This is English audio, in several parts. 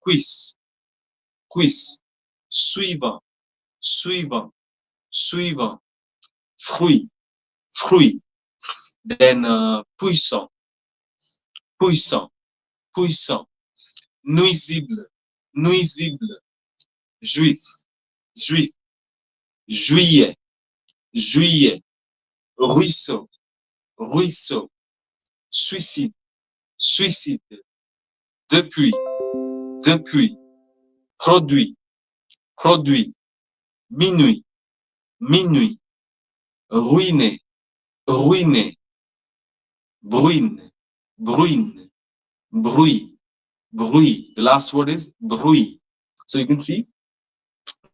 quiz, quiz, suivant, suivant, suivant, fruit, fruit. Then puissant, puissant, puissant, nuisible, nuisible, juif, juif, juillet, juillet, ruisseau, ruisseau, suicide, suicide, depuis, depuis, produit, produit, minuit, minuit, ruiné, ruiné, bruine, bruine, bruit, bruit. The last word is bruit. So you can see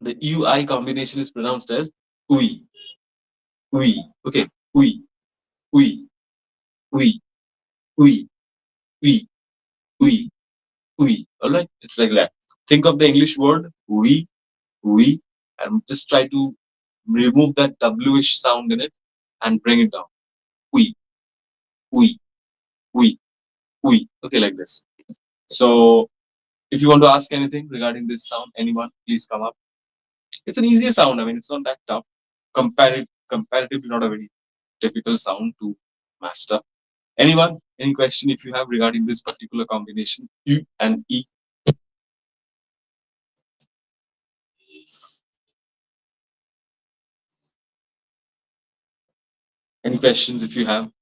the UI combination is pronounced as oui, oui. Okay, oui, oui, oui, oui, oui, oui, oui. All right, it's like that. Think of the English word we, and just try to remove that W-ish sound in it and bring it down. We, we, we, we. Okay, like this. So, if you want to ask anything regarding this sound, anyone, please come up. It's an easier sound. I mean, it's not that tough. Comparatively, not a very difficult sound to master. Anyone, any question if you have regarding this particular combination, U and E? Any questions if you have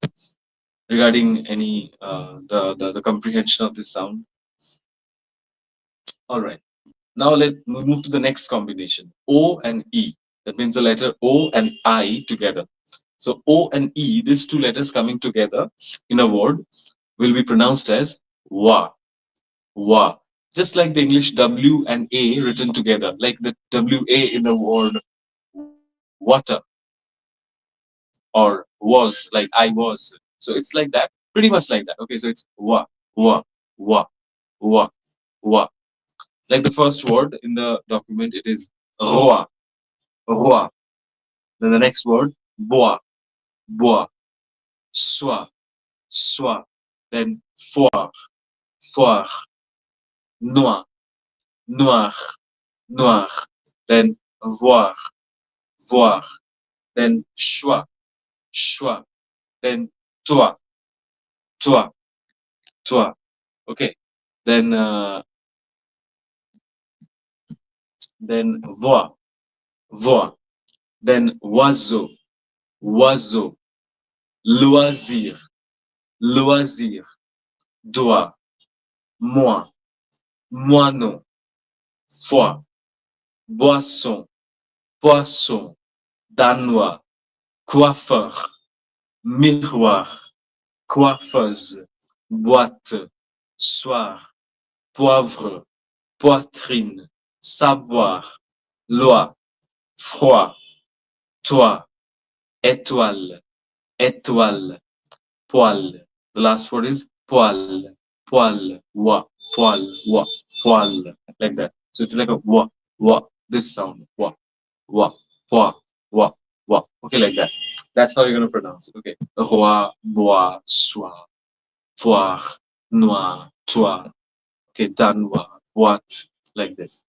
regarding any the comprehension of this sound? All right. Now let's move to the next combination, O and E. That means the letter O and I together. So O and E, these two letters coming together in a word will be pronounced as wa, wa. Just like the English W and A written together, like the WA in the word water or was, like I was. So it's like that, pretty much like that. Okay, so it's wa, wa, wa, wa, wa. Like the first word in the document, it is roi, roi. Then the next word, bois, bois, soie, soie. Then foire, foire, noir, noir, noir. Then voir, voir. Then choix, choix. Then toi, toi, toi. Okay. Then voix, voix. Then oiseau, oiseau. Loisir, loisir. Doigt, moi, moineau. Foie, boisson, poisson. Danois, coiffeur, miroir, coiffeuse, boîte, soir, poivre, poitrine, savoir, loi, froid, toi, étoile, étoile, poil. The last word is poil, poil, wa, poil, wa, poil, like that. So it's like a wa, this sound, wa, wa, wa, wa. Okay, like that. That's how you're gonna pronounce it. Okay, roi, bois, soir, poire, noir, toi. Okay, danois, what, like this.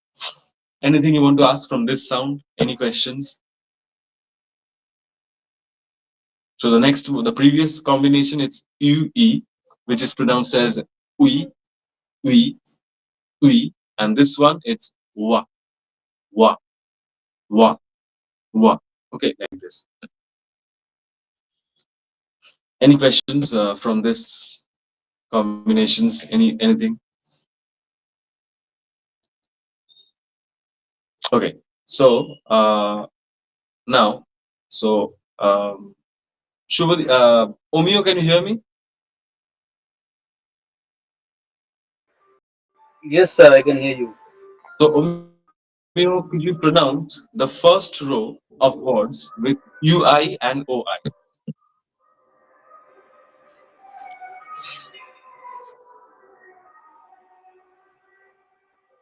Anything you want to ask from this sound? Any questions? So the previous combination, it's UE, which is pronounced as oui, oui, oui, and this one it's wa, wa, wa, wa. Okay, like this. Any questions from this combinations? Anything? Okay, so now, so Shubhadi, Omio, can you hear me? Yes, sir, I can hear you. So Omio, could you pronounce the first row of words with UI and OI?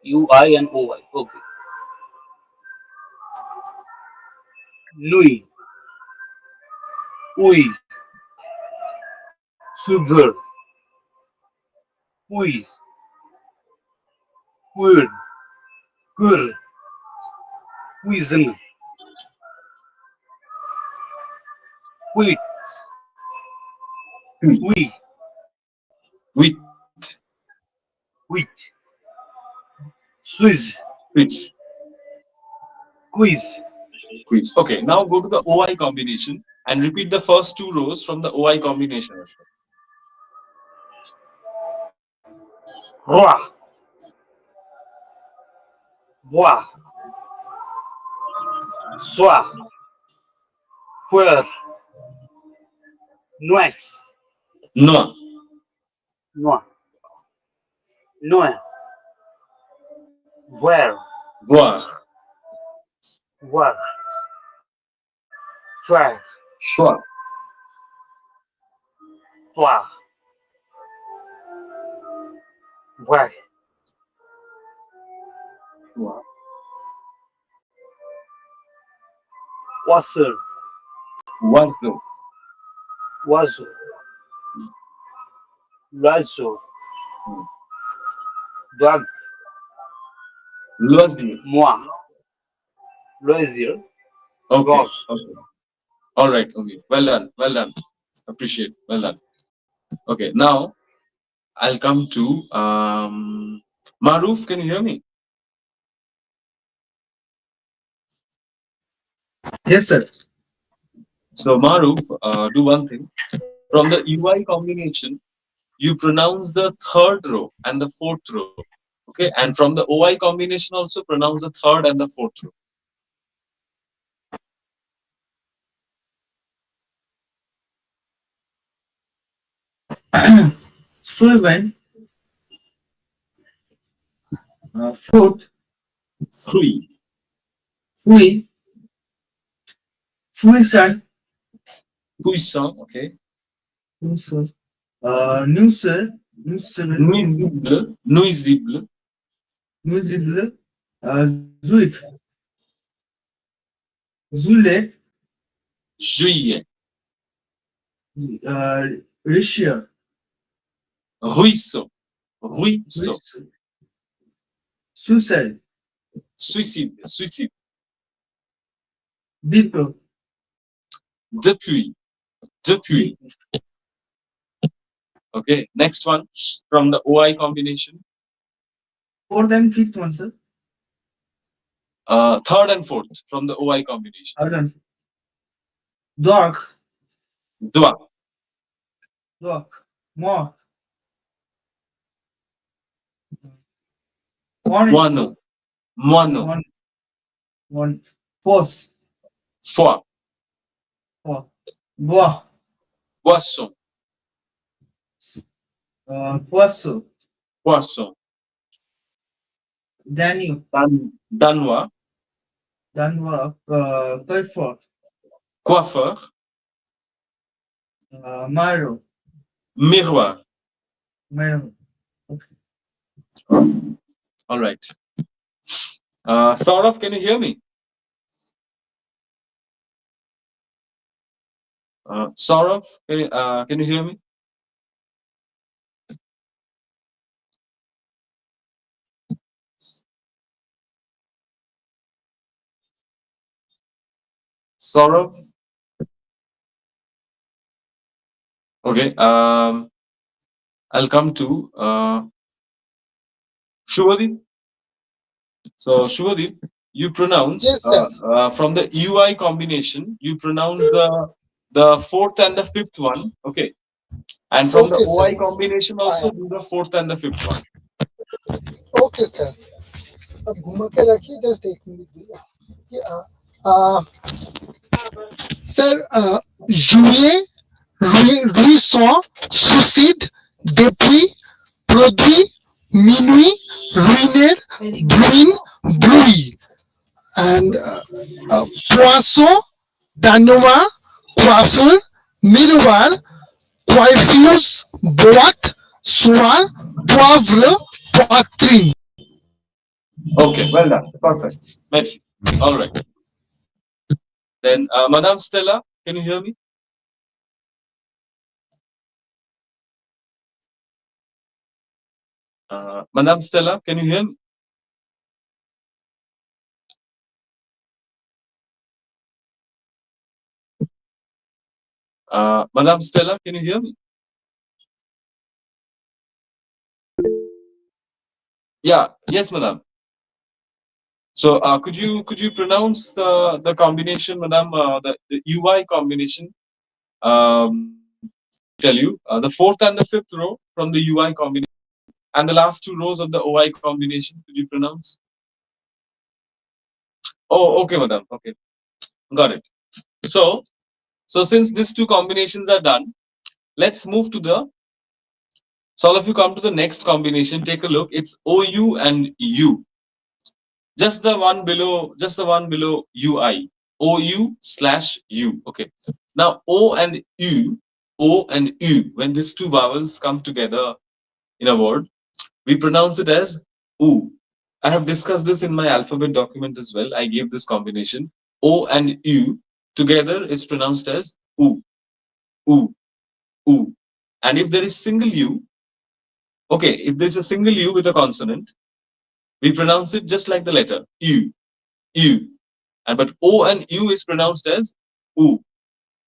U I and O I. Okay. Louis, oui, sugar, quiz, Cool. Cool. Cuisine. Quit. Quiz. We. With. Quit. Swiss. Quiz. Quiz. Quiz. Okay, now go to the OI combination and repeat the first two rows from the OI combination as Roi. Voir. Soir. Fleur. Nuez. well. Noix. Noix. Voir. Voir. Voir. Soir. Choix. Soir. Voir. Voir. Oiseau. Oiseau. Oiseau. L'oiseau. Dog. Loisir. Moi. Loisir. Okay. Rose. Okay. All right. Okay. Well done. Well done. Appreciate. Well done. Okay. Now I'll come to Maruf. Can you hear me? Yes, sir. So Maruf, do one thing. From the UI combination, you pronounce the third row and the fourth row. Okay. And from the OI combination, also pronounce the third and the fourth row. Suivant, fruit, Fruit. fruit, fruition, Puissant. Okay. nuisance, nuisance, Nuisible. Nuisible. nuisible, zuif, zulet, Juillet. richier, Ruisseau. Ruisseau. suicide, Suicide. Suicide. deep, Depuis. Depuis. deep. Okay. Next one from the OI combination. Fourth and fifth one, sir. Third and fourth from the OI combination. Third and fourth. Dark, Doigt. dark, mark, one, Moineau. Moineau. one, force, Foie. bois, Poisson. poisson, Poisson. Danube, Danois. Danois, coiffeur, Coiffeur. Maro, Miroir. Maro. All right. Saurav, can you hear me? Saurav, can you hear me? Saurav? Okay. I'll come to Shubhadeep. So Shubhadeep, you pronounce Yes, sir. from the UI combination, you pronounce the fourth and the fifth one. Okay. And from the Okay, sir. OI combination also आया. do the fourth and the fifth one. Okay, sir. अब घुमा के रखिए just एक minute दिया ये sir jouer ruisseau suicide depuis produit minuit ruiner bruine bruit and poisson danois coiffeur miroir coiffeuse boîte soir poivre poitrine. Okay, well done. Perfect. Merci. All right. Then, Madame Stella, can you hear me? Madame Stella, can you hear me? Madam Stella, can you hear me? Yeah, yes, madam. So, could you pronounce the combination, madam, the UI combination? Let me tell you, the fourth and the fifth row from the UI combination, and the last two rows of the OI combination. Could you pronounce? Oh, okay, madam. Okay, got it. So, since these two combinations are done, let's move to the. So, all of you come to the next combination. Take a look. It's OU and U. Just the one below UI. OU/U. Okay. Now O and U, when these two vowels come together in a word, we pronounce it as U. I have discussed this in my alphabet document as well. I gave this combination. O and U together is pronounced as U. U. U. And if there is single U, okay, if there's a single U with a consonant, we pronounce it just like the letter U. U. And but O and U is pronounced as U.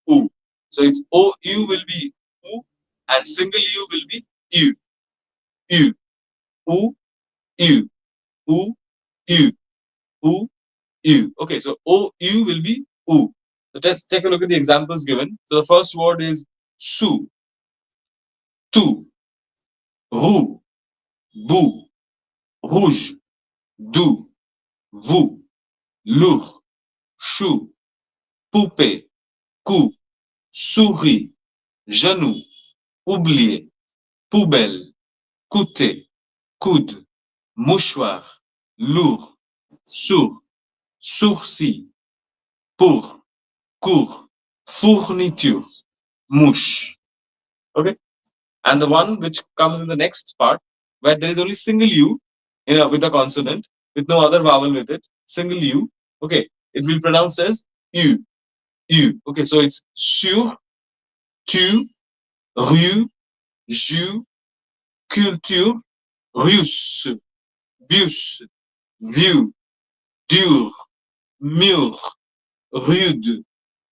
U. So it's O U will be U and single U will be U. U. U. U. U. U. U. U. Okay, so O U will be U. So let's take a look at the examples given. So the first word is sou, tout, roux, bout, rouge, doux, vous, lourd, chou, poupée, cou, souris, genou, oublié, poubelle, coûter, coude, mouchoir, lourd, sourd, sourcil, pour, court, fourniture, mouche. Okay, and the one which comes in the next part where there is only single U, with a consonant with no other vowel with it, single U. Okay, it will be pronounced as U. U. Okay, so it's sur, tu, rue, jus, culture, russe, bus, vieux, dur, mûr, rude,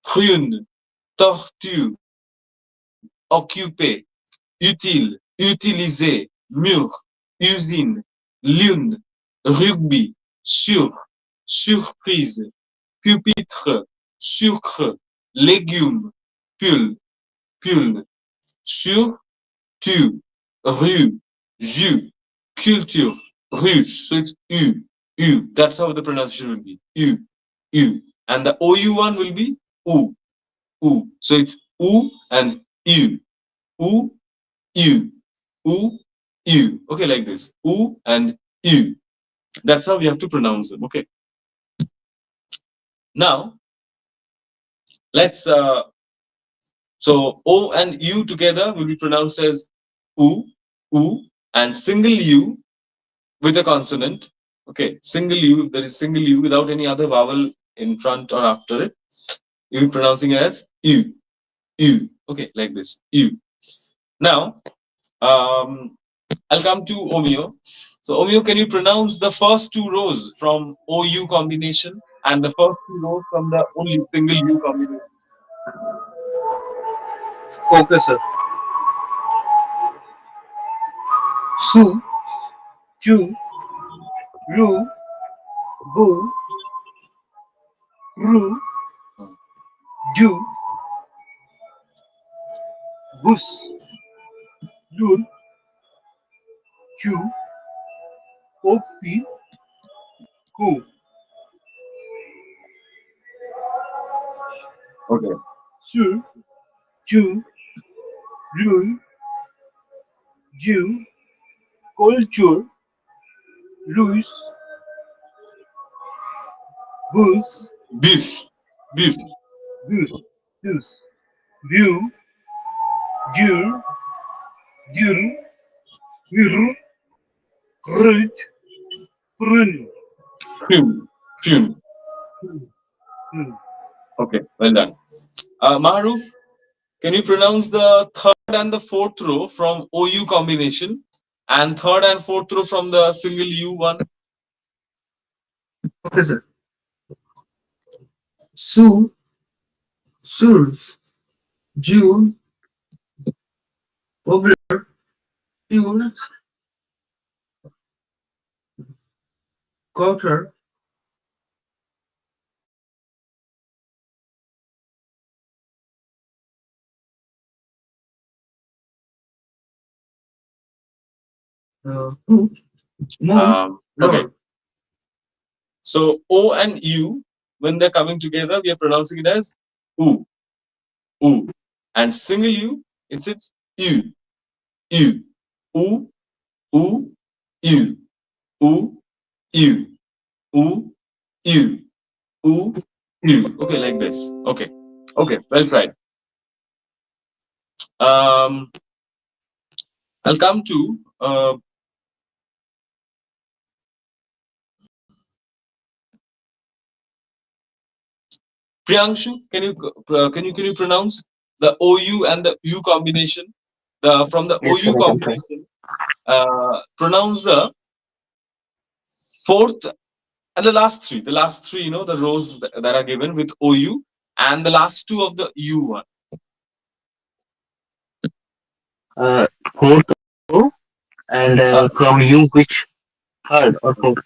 prune, tortue, occupé, utile, utilisé, mur, usine, lune, rugby, sur, surprise, pupitre, sucre, légumes, pull, pull, sur, tu, rue, jus, culture, russe. So it's U, U. That's how the pronunciation will be. U, U. And the OU one will be U, U. So it's U and U, U, U, U, U. Okay, like this. U and U. That's how we have to pronounce them. Okay. Now let's so O and U together will be pronounced as U, U, and single U with a consonant. Okay, single U, if there is single U without any other vowel in front or after it, you'll be pronouncing it as U, U. Okay, like this. U. Now I'll come to Omeo. So Omeo, can you pronounce the first two rows from OU combination and the first two rows from the only single U combination? Okay, sir. Su, tu, ru, bu, ru, du, vus, lur, tu, opi, ku. Okay. Su, tu, ru, du, culture, luz, bus, Bus. Bus. bus, bus, view, dur, dur, ur, rut, prun. Fume. Fume. Hmm. Okay, well done. Maharuf, can you pronounce the third and the fourth row from OU combination and third and fourth row from the single U one? Okay, sir. Sue, source, June, October, June, quarter, hook, month, Okay. Lord. So O and U, when they're coming together, we are pronouncing it as U, U. And single U, it's U, U, U, U, U, U, U, U, U, U, U. Okay, like this. Okay. Okay, well tried. Um, I'll come to Priyanshu. Can you pronounce the OU and the U combination? The from the Yes, sir, OU I can try. combination, pronounce the fourth and the last three, the rows that are given with OU, and the last two of the U one. Uh, Fourth O, and Uh, from you, which third or fourth?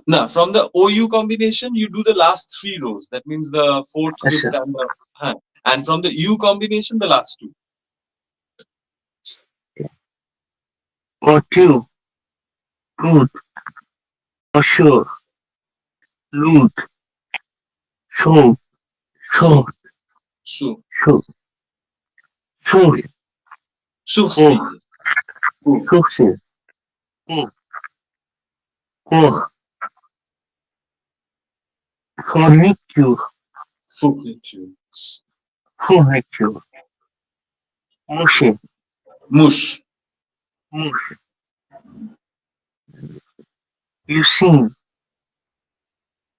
no, from the OU combination, you do the last three rows. That means the fourth, Yes, fifth, sir. and from the U combination, the last two. For two, good, for sure, loot, show, Su, short, su, show, show, oh, sourcil, oh, sourcil, oh, oh, furniture, fourniture, furniture, mushy, mush, mush, you sing,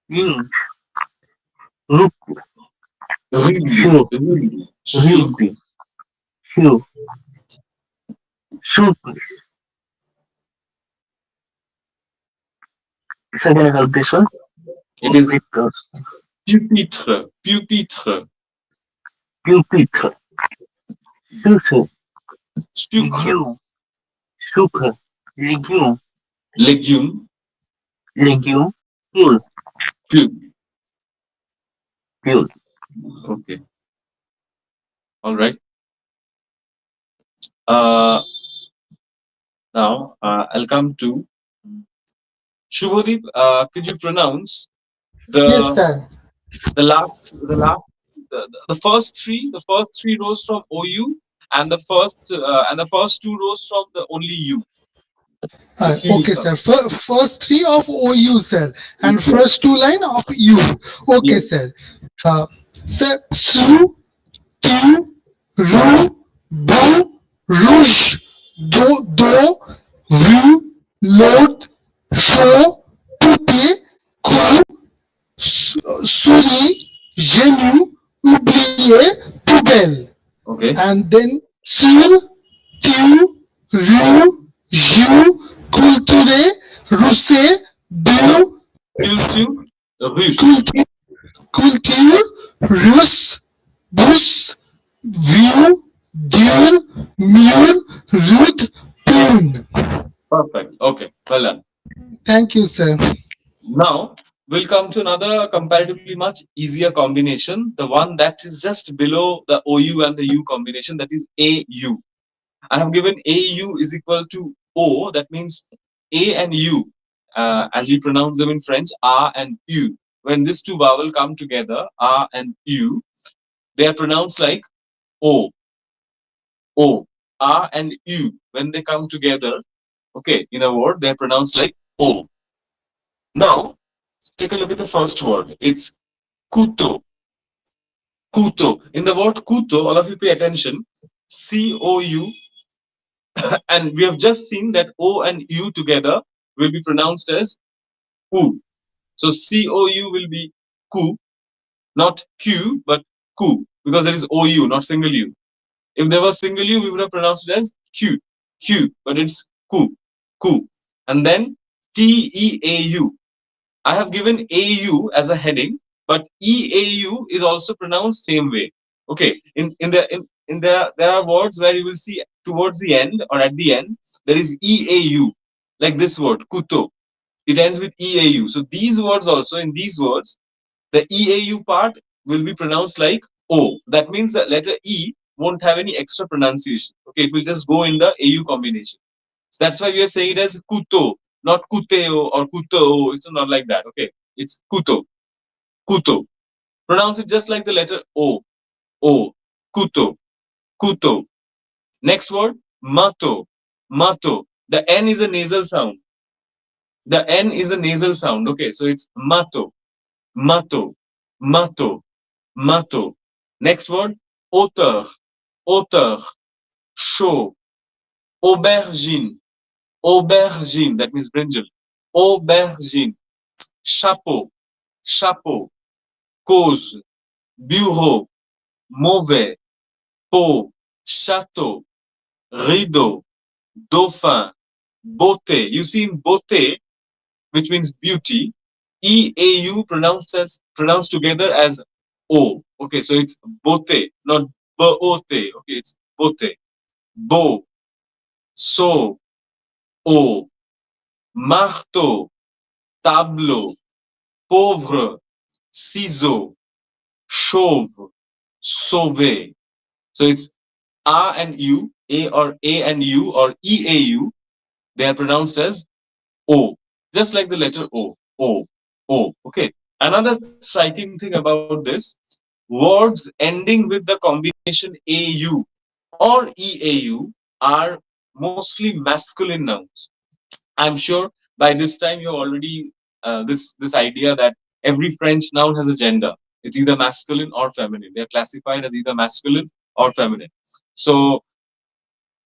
ink, look, rugby, show, rugby, sur, rugby, show, suitcase. So can I help this one? it is Complete those. pupitre, pupitre, Pupitre, susu, sucre, legume, sucre, legume, légume, legume, fuel, pub. fuel. Okay, all right. Uh, now I'll come to Shubhodip. Could you pronounce Yes, the sir. the last the last the first three rows from OU, and the first two rows from the only U. The Okay, previous one. sir. First three of OU, sir, and Yes. first two line of U. Okay, Yes. sir. Sir, su, tu, ru, bu, rouge, do, vu, l'autre, chaud, poupée, cou, souris, genou, oublié, poubelle. Okay. And then sur, tu, ru, joue, culture, rousset, bu, Culture russe. culture, culture, russe, bus, view, dur, mule, rude, prune. Perfect. Okay. Well done. Thank you, sir. Now we'll come to another comparatively much easier combination, the one that is just below the OU and the U combination, that is AU. I have given AU is equal to O, that means A and U, as we pronounce them in French, A and U. When these two vowels come together, A and U, they are pronounced like O, O. A and U, when they come together, okay, in a word, they are pronounced like O. Now, take a look at the first word. It's couteau. Couteau. In the word couteau, all of you pay attention. COU, and we have just seen that O and U together will be pronounced as U. So COU will be ku, not Q, but ku, because there is OU, not single U. If there was single U, we would have pronounced it as Q, Q, but it's ku, ku. And then TEAU. I have given AU as a heading, but EAU is also pronounced same way. Okay, in there are words where you will see towards the end or at the end there is eau, like this word kuto. It ends with eau. So these words also, in these words, the eau part will be pronounced like o. That means the letter e won't have any extra pronunciation. Okay, it will just go in the au combination. So that's why we are saying it as kuto, not kuteo or kuto. It's not like that. Okay, it's kuto, kuto. Pronounce it just like the letter o, o, kuto, kuto. Next word, mato, mato. The n is a nasal sound. The n is a nasal sound. Okay, so it's mato, mato, mato, mato. Next word, auteur, auteur, chaud, aubergine, aubergine. That means brinjal. Aubergine, chapeau, chapeau, cause, bureau, mauvais, pot, château, rideau, dauphin, beauté. You see in beauté, which means beauty, eau pronounced together as o. Okay, so it's beauté, not beauté. Okay, it's beauté. Beau, so, o, marteau, tableau, pauvre, ciseau, chauve, sauver. So it's a and u, a and u or eau. They are pronounced as o, just like the letter o, o, o. Okay. Another striking thing about this, words ending with the combination au or eau are mostly masculine nouns. I'm sure by this time you already this idea that every French noun has a gender. It's either masculine or feminine. They are classified as either masculine or feminine. So,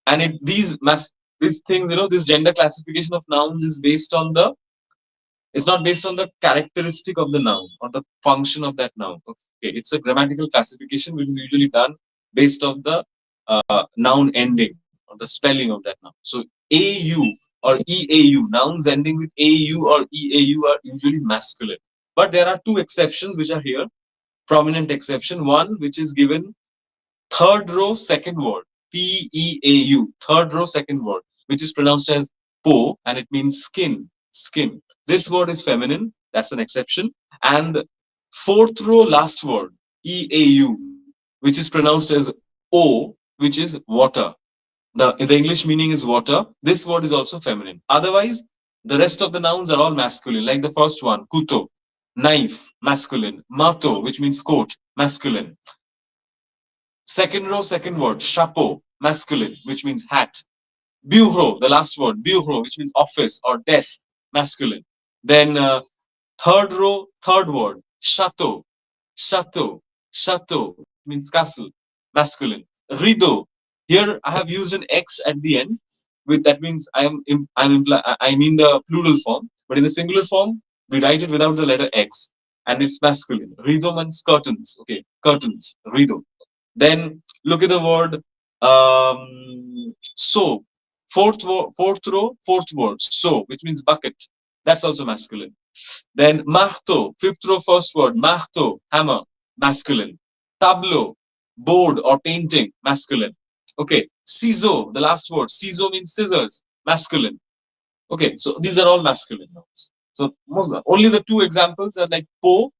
and these things, this gender classification of nouns is based on the it's not based on the characteristic of the noun or the function of that noun. Okay, it's a grammatical classification which is usually done based on the noun ending or the spelling of that noun. So au or eau, nouns ending with au or eau are usually masculine. But there are two exceptions which are here. Prominent exception. One which is given third row second word, peau, third row second word, which is pronounced as po, and it means skin, skin. This word is feminine, that's an exception. And fourth row last word, eau, which is pronounced as o, which is water. The English meaning is water. This word is also feminine. Otherwise, the rest of the nouns are all masculine, like the first one, kuto, knife, masculine, mato, which means coat, masculine. Second row, second word, chapeau, masculine, which means hat. Bureau, the last word, bureau, which means office or desk, masculine. Then third row, third word, chateau, chateau, chateau, means castle, masculine. Rideau, here I have used an X at the end, with that means I mean the plural form, but in the singular form, we write it without the letter X, and it's masculine. Rideau means curtains, okay, curtains, rideau. Then look at the word so. Fourth row, fourth word, so, which means bucket. That's also masculine. Then marteau, fifth row, first word, marteau, hammer, masculine. Tableau, board or painting, masculine. Okay, ciseau, the last word, ciseau means scissors, masculine. Okay, so these are all masculine nouns. So only the two examples are like po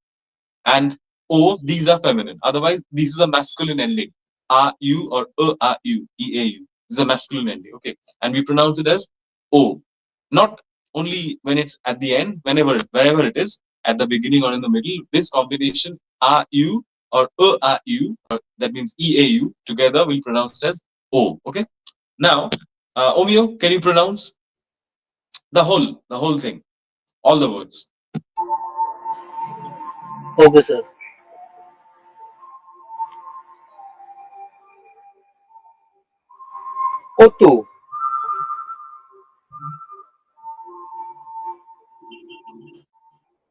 and o, these are feminine. Otherwise, this is a masculine ending. A u or a u, e a u. This is a masculine ending. Okay, and we pronounce it as o. Not only when it's at the end, wherever it is, at the beginning or in the middle. This combination a u or a u, or that means e a u, together we'll pronounce it as o. Okay. Now, Omio, can you pronounce the whole thing, all the words? Okay, sir. Auto,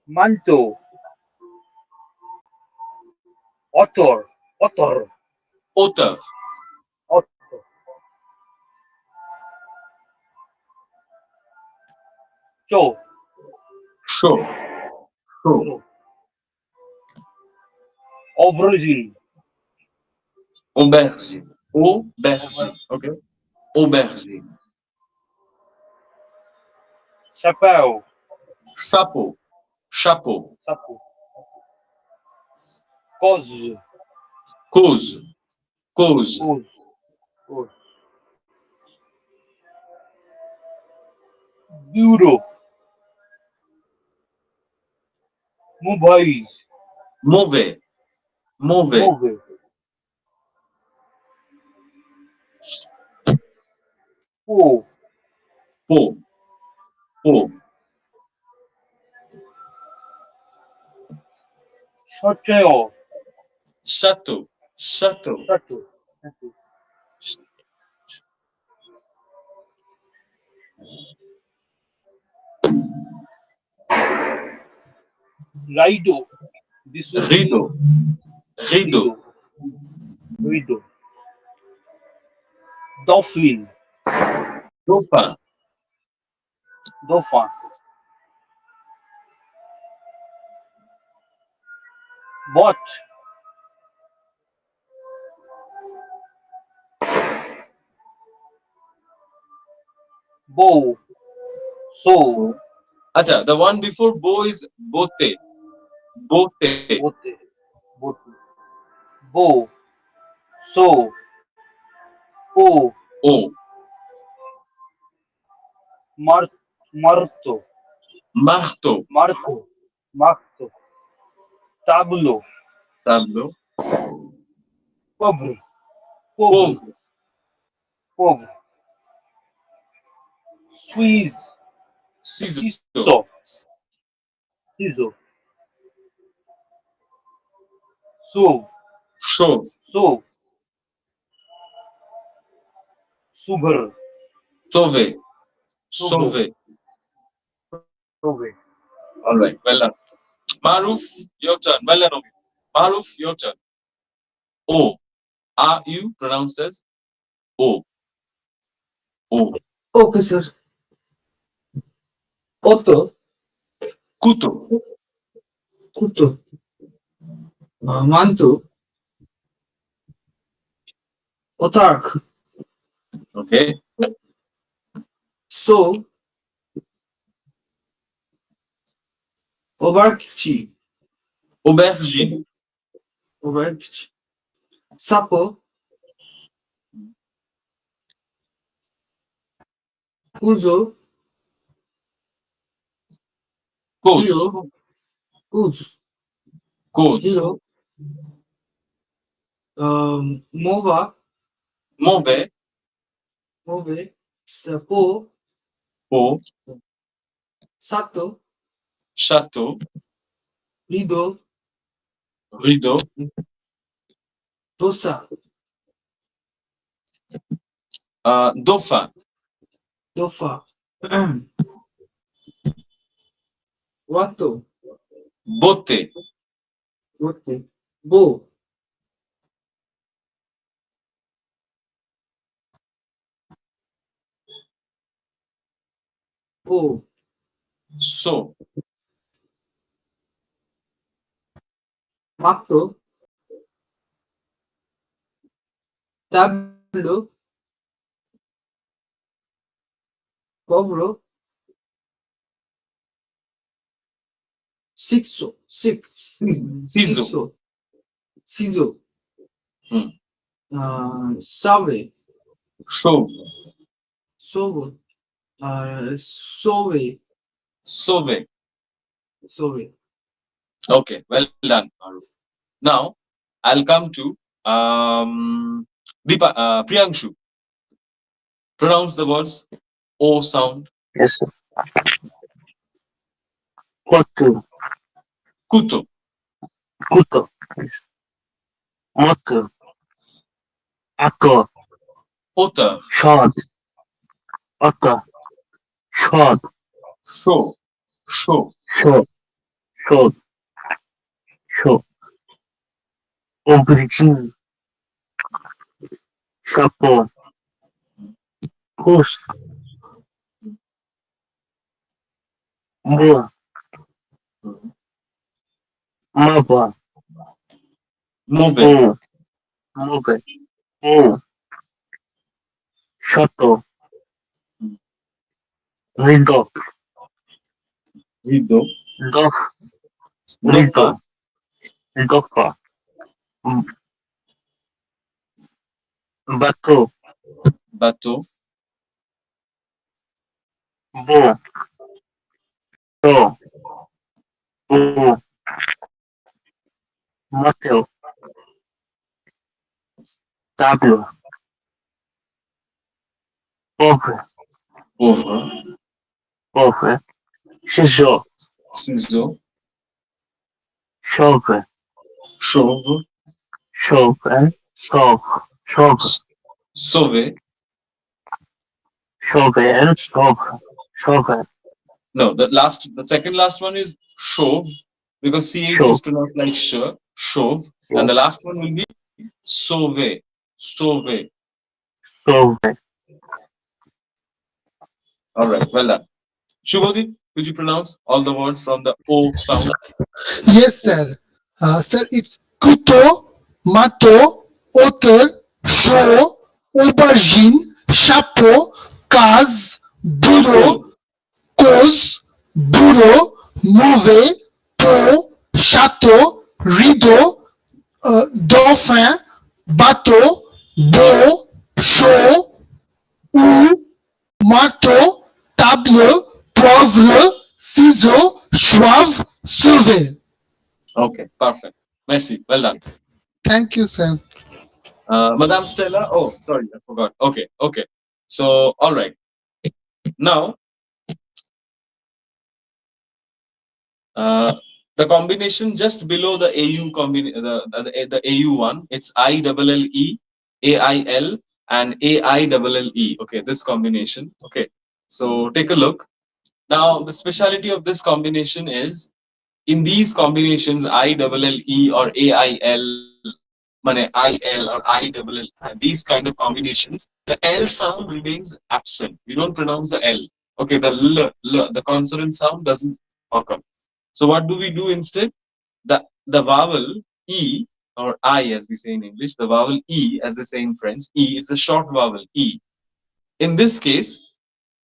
manto, author, author, Auteur, author, show, show, show, show, aubergine, Aubergine. Aubergine. Okay. Aubergine. Chapéu. Chapeau. Chapeau. Chapeau. Cause. Cause. Cause. Cause. Cause. Bureau. Mobile. Mauvais. Mauvais. Mauvais. Faux. Faux. Faux. Château. Château. Château. Château. Château. Rideau. This will be Rideau. Rideau. Rideau. Dauphin. Dauphin. Dauphin. What? Bow. So. Acha, the one before bow is bote. Bote. Bote. Bote. Bow. So. O. Oh. Marto. Marteau. Marto. Marto. Tableau. Tableau. Pauvre. Pauvre. Pauvre. Pauvre. Suisse. Ciseau. Ciseau. Ciseau. Sauve. Chauve. Sauve. Sober. Sauvé. Sauvé. Sauvé. Sauvé. All right. Well done. Maruf, your turn. Well done. Okay. Maruf, your turn. O. Are you pronounced as O? O. Okay, sir. Otto, Couteau. Kuto, Mantu, Otark, Okay. So, Obarkchi, Aubergine. Obarkchi, Sapo, Uzo, Cause. Iro, Uz, Cause. Iro, Mova, Mauvais. Move, Sapo, O. Sato, Château. Lido, Rideau. Dosa, Dauphin. Dofa, Wato, Beauté. Wote, Bo, O, Sceau. Macto, Tableau, Cobro, Sixo, Ciseau. Sixo, Ciseau, Hmm. Save, Chauve. Sovo, Sove, Sauvé. Sove. Okay. Well done, Maruf. Now, I'll come to Priyanshu. Pronounce the words O sound. Yes, sir. Couteau. Couteau. Couteau. Yes. Moteur. Accord. Hauteur. Short. Auteur. Short. Chaud. Chaud. Short. Short. Short. Aubergine. Chapeau. Pousse. Bois. Mauvais. Mauvais. Mauvais. O, Shoto, Hmm. Rido, Rido. Dof, Dofa. Rido, Dofa, M- Bato, Bato. Bo, To, O, Mateo, Tablo, Pove, Over. Pove, Ciseaux, Ciseaux. Chauve, Chauve. Chauve, Chauve, Chauve, Sauver. Chauve, and Chauve, Chauve, No, the second last one is chauve because ch is Chauve, pronounced like sh, chauve, and the yes, last one will be sauver, sauver. Chauve. All right, well done. Shubhodip, could you pronounce all the words from the O sound? Yes, sir. Sir, it's couteau, marteau, auteur, chaud, aubergine, chapeau, case, bureau, Cause. cause, bureau, mauvais, pot, château, rideau, dauphin, bateau, beau, chaud, ou, marteau, table, poivre, ciseaux, choivre, sauver. Okay, perfect. Merci, well done. Thank you, sir. Madame Stella. Oh, sorry, I forgot. Okay, okay. So, all right. Now, uh, the combination just below the AU the AU one, it's ILLE, AIL, and AILLE. Okay, this combination. Okay, so take a look. Now, the speciality of this combination is in these combinations, ILLE or AIL, IL or ILL, these kind of combinations, the L sound remains absent. We don't pronounce the L. Okay, the the consonant sound doesn't occur. So what do we do instead? The vowel E or I, as we say in English, the vowel E, as they say in French, E is a short vowel E. In this case,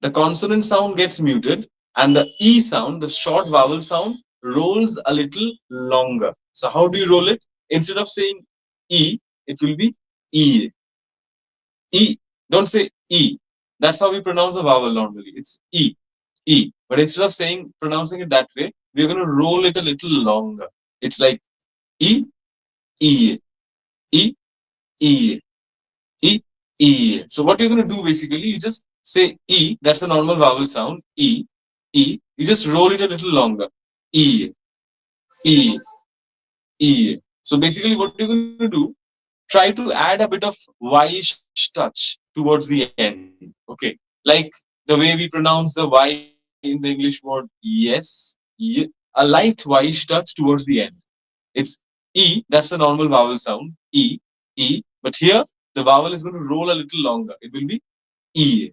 the consonant sound gets muted and the E sound, the short vowel sound, rolls a little longer. So how do you roll it? Instead of saying E, it will be E. E. Don't say E. That's how we pronounce the vowel normally. It's E. E. But instead of saying pronouncing it that way, we're going to roll it a little longer. It's like E, E, E, E, E, E. So what you're going to do basically, you just say E. That's the normal vowel sound. E, E. You just roll it a little longer. E, E, E. So basically, what you're going to do, try to add a bit of Y-ish touch towards the end. Okay, like the way we pronounce the Y in the English word yes, a light Y-ish touch towards the end. It's E. That's the normal vowel sound. E, E. But here the vowel is going to roll a little longer. It will be E,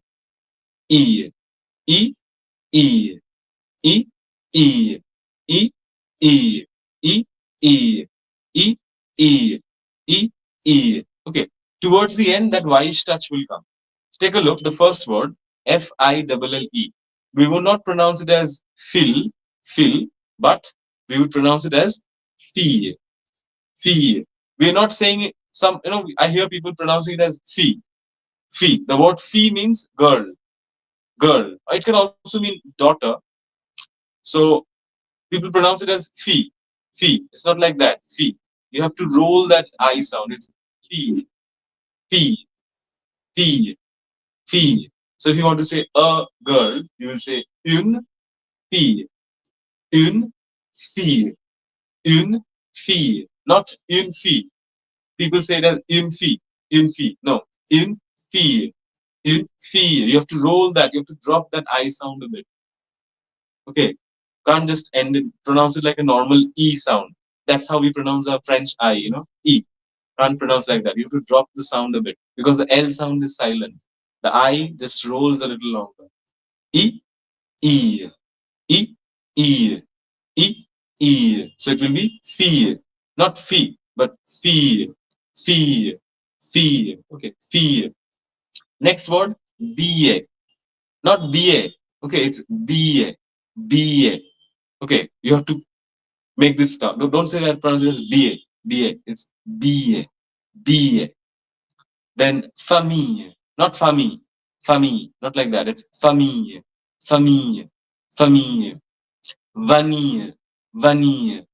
E, E, E, E, E, E, E, E, E, E, E, E, E. Okay. Towards the end, that Y-ish touch will come. Take a look. The first word, F-I-L-L-E. We will not pronounce it as fill, but we would pronounce it as fee, fee. We're not saying it, I hear people pronouncing it as fee, fee. The word fee means girl, girl. It can also mean daughter. So people pronounce it as fee, fee. It's not like that, fee. You have to roll that I sound. It's fee, fee, fee, fee. So if you want to say a girl, you will say fille, une fille, une fille, not une fille. People say that une fille, une fille. No, une fille, une fille. You have to roll that. You have to drop that I sound a bit. Okay, can't just end it, pronounce it like a normal E sound. That's how we pronounce a French I, E. Can't pronounce like that. You have to drop the sound a bit because the L sound is silent. The I just rolls a little longer. E, E, E, E, E, E. So it will be fee, not fee, but fee, fee, fille. Okay, fille. Next word, ba. Not ba. Okay, it's ba. Ba. Okay, you have to make this stop. Don't say that pronounce it as ba. Ba. It's ba. Ba. Then famille. Not famille. Famille. Not like that. It's famille. Famille. Famille. Vanille. Vanille.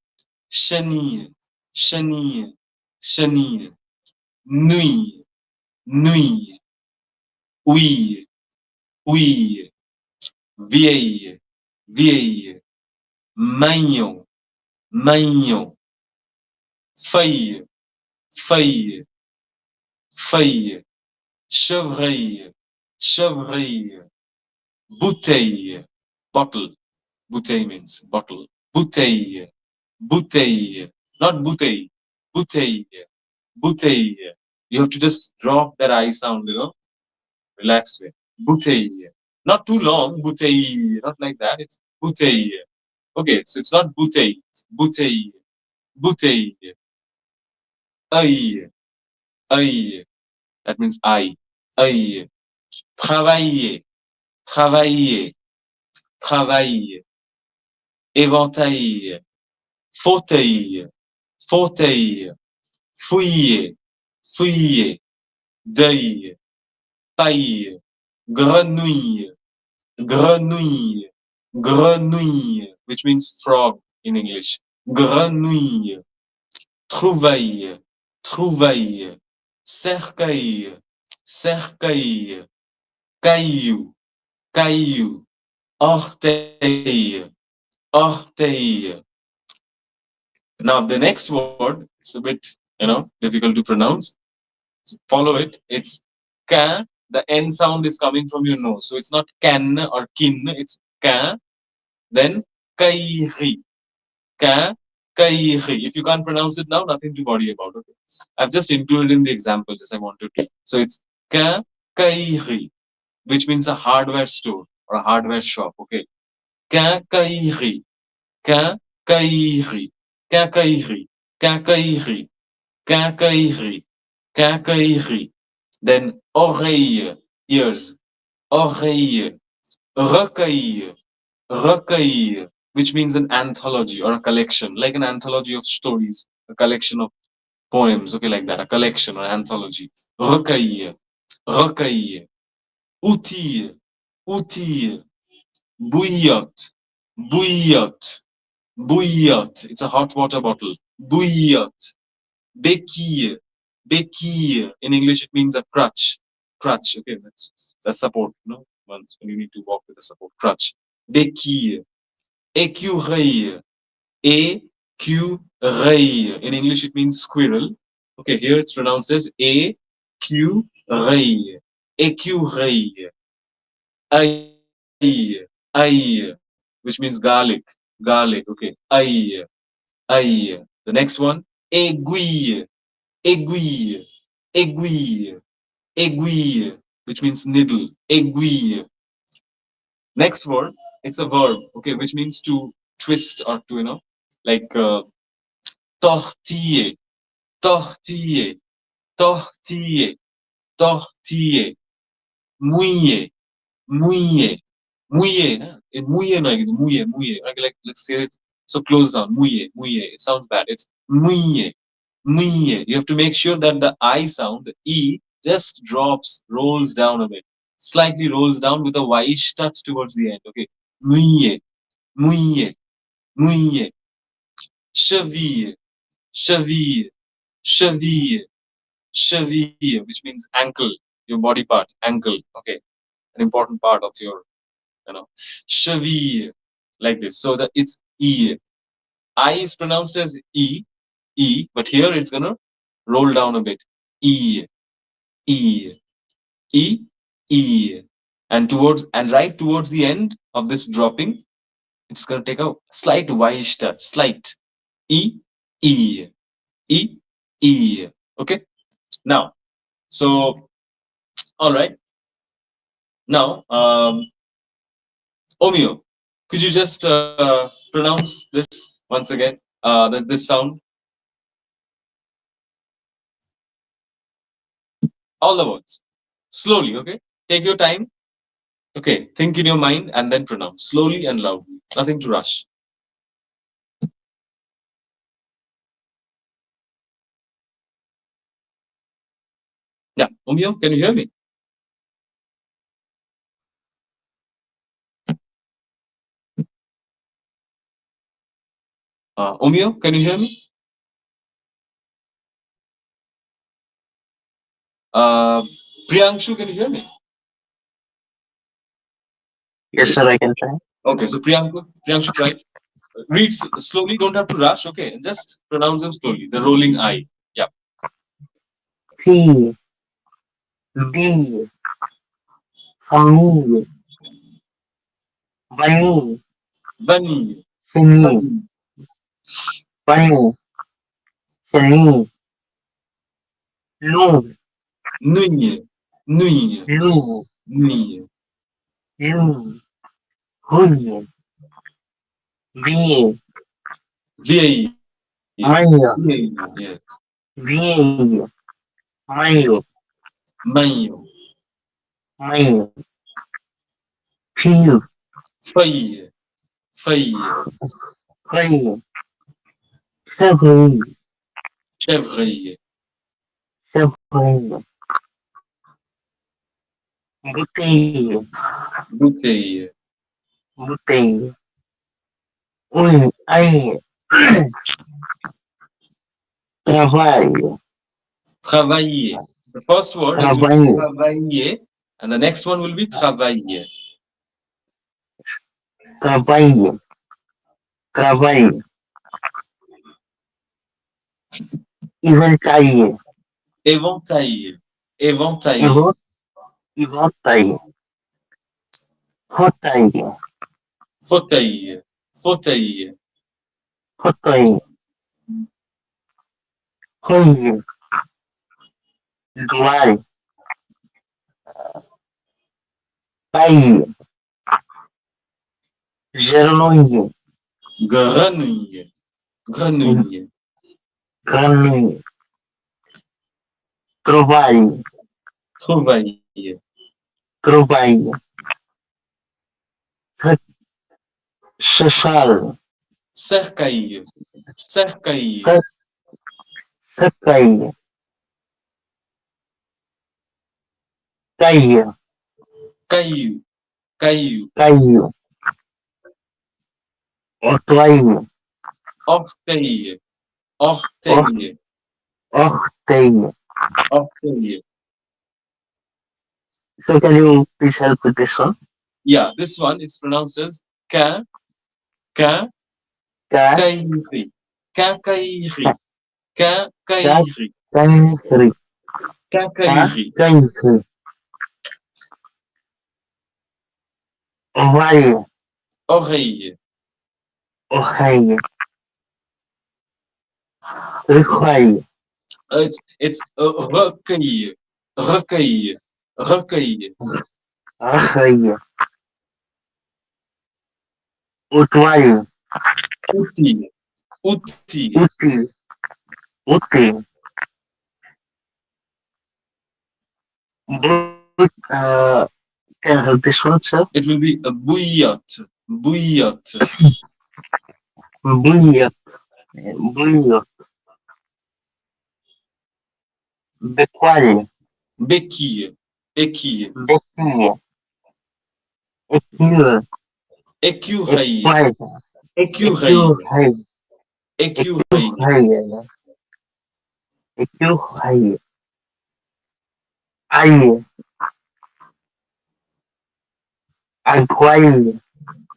Chenille. Chenille. Chenille. Nuit. Nuit. Oui. Oui. Vieille. Vieille. Maignon. Maignon. Feuille. Feuille. Feuille. Chevreuil. Chevreuil. Bouteille. Bottle. Bouteille means bottle. Bouteille. Bouteille. Not bouteille. Bouteille. Bouteille. You have to just drop that I sound, relaxed way. Bouteille. Not too long. Bouteille. Not like that. It's bouteille. Okay, so it's not bouteille. It's bouteille. Bouteille. Œil. Œil. That means eye. Œil. Travailler. Travailler. Travailler. Éventail. Fauteuil. Fauteuil. Fouiller. Fouiller. Deuil. Paille. Grenouille. Grenouille. Grenouille. Which means frog in English. Grenouille. Trouvaille. Trouvaille. Cercueil. Cercueil. Caillou. Caillou. Orteil. Orteil. Now the next word, it's a bit, difficult to pronounce. So follow it. It's ka. The N sound is coming from your nose. So it's not can or kin. It's ka. Then kairi. Ka. Kairi. If you can't pronounce it now, nothing to worry about. Okay. I've just included in the example, just I wanted to. So it's ka. Kairi, which means a hardware store or a hardware shop. Okay. Ka. Kairi. Ka. Kairi. Ka. Kairi. Ka. Kairi. Ka. Kairi. Ka. Kairi. Then oreille, ears. Oreille. Recueil. Recueil, which means an anthology or a collection, like an anthology of stories, a collection of poems, okay, like that, a collection or anthology. Recueil. Recueil. Outil. Outil. Bouillotte. Bouillotte. Bouillotte. It's a hot water bottle. Bouillotte. Béquille. Béquille. In English, it means a crutch. Crutch. Okay, that's support. Once when you need to walk with a support. Crutch. Béquille. Écureuil. Écureuil. In English, it means squirrel. Okay, here it's pronounced as écureuil. Écureuil. Ail. Ail. Which means garlic. Garlic. Okay. Ail. Ail. The next one. Aiguille. Aiguille. Aiguille. Aiguille. Which means needle. Aiguille. Next word. It's a verb. Okay, which means to twist or to, like tortiller. Tortiller. Tortiller. Tortiller. Mouiller. Mouiller. Mouiller. Huh? Mouiller, no, mouiller, mouiller. Like, let's say it so close down. Mouiller, mouiller. It sounds bad. It's mouiller. Mouiller. You have to make sure that the I sound, the E, just drops, rolls down a bit. Slightly rolls down with a Y-ish touch towards the end. Okay. Mouiller. Mouiller. Mouiller. Cheville. Cheville. Cheville. Cheville, which means ankle, your body part, ankle. Okay. An important part of your, cheville, like this. So that it's E. I is pronounced as E, E, but here it's gonna roll down a bit. E, E, E, E. And right towards the end of this dropping, it's gonna take a slight Y-ish touch. Slight. E, E, E, E. Okay. Now, so all right. Now, Omeo, could you just pronounce this once again? This sound. All the words. Slowly, okay? Take your time. Okay, think in your mind and then pronounce slowly and loudly. Nothing to rush. Yeah, Omio, can you hear me? Omio, can you hear me? Uh, Priyanshu, can you hear me? Yes, sir, I can try. Okay, so Priyanshu, try. Read slowly. Don't have to rush. Okay, just pronounce them slowly. The rolling I. Yeah. P, D, famille, vanille, Vanille. chenille, Vanille. vanille, chenille, long, Nuit. Nuit. loup, Nuit. loup, rouille, vieille, Vieille. maillot, Vieille. Yes. vieille, maillot, Maillot. maillot, fille, Feuille. Feuille. feuille, février, Chevreuil. février, bouteille, Bouteille. bouteille, oui, aïe, travail, Travailler. The first word is going to be travailler, travailler, and the next one will be travailler. travailler, travailler, éventailler, Éventailler. Éventailler. éventailler, fauteuil, Fauteuil. Fauteuil. fauteuil, feuille, doigt, paille, grenouille, Grenouille. Grenouille. grenouille, trouvaille, Trouvaille. trouvaille, cheval, Cercaille. Cercaille. cercueil, caille, Caillou. Caillou. caillou, orteil, Orteil. Orteil. orteil. Orteil. So can you please help with this one? Yeah, this one it's pronounced as quin, quin, Ca, caillerie. Quincaillerie. ca, Quincaillerie. caillerie, ca, Quincaillerie. caillerie, oreille, Oreille. oreille, recueil, It's recueil. Recueil. Recueil. oreille, outil, Outil. Outil. outil, outil, but, can I help this one, sir? It will be a bouillotte. Bouillotte. Bouillotte, bouillotte, béquille, Béquille. Béquille. béquille, écure, Écureuil. époille, Écureuil. écureuil, Écureuil. écureuil, écureuil, ail, aiguille,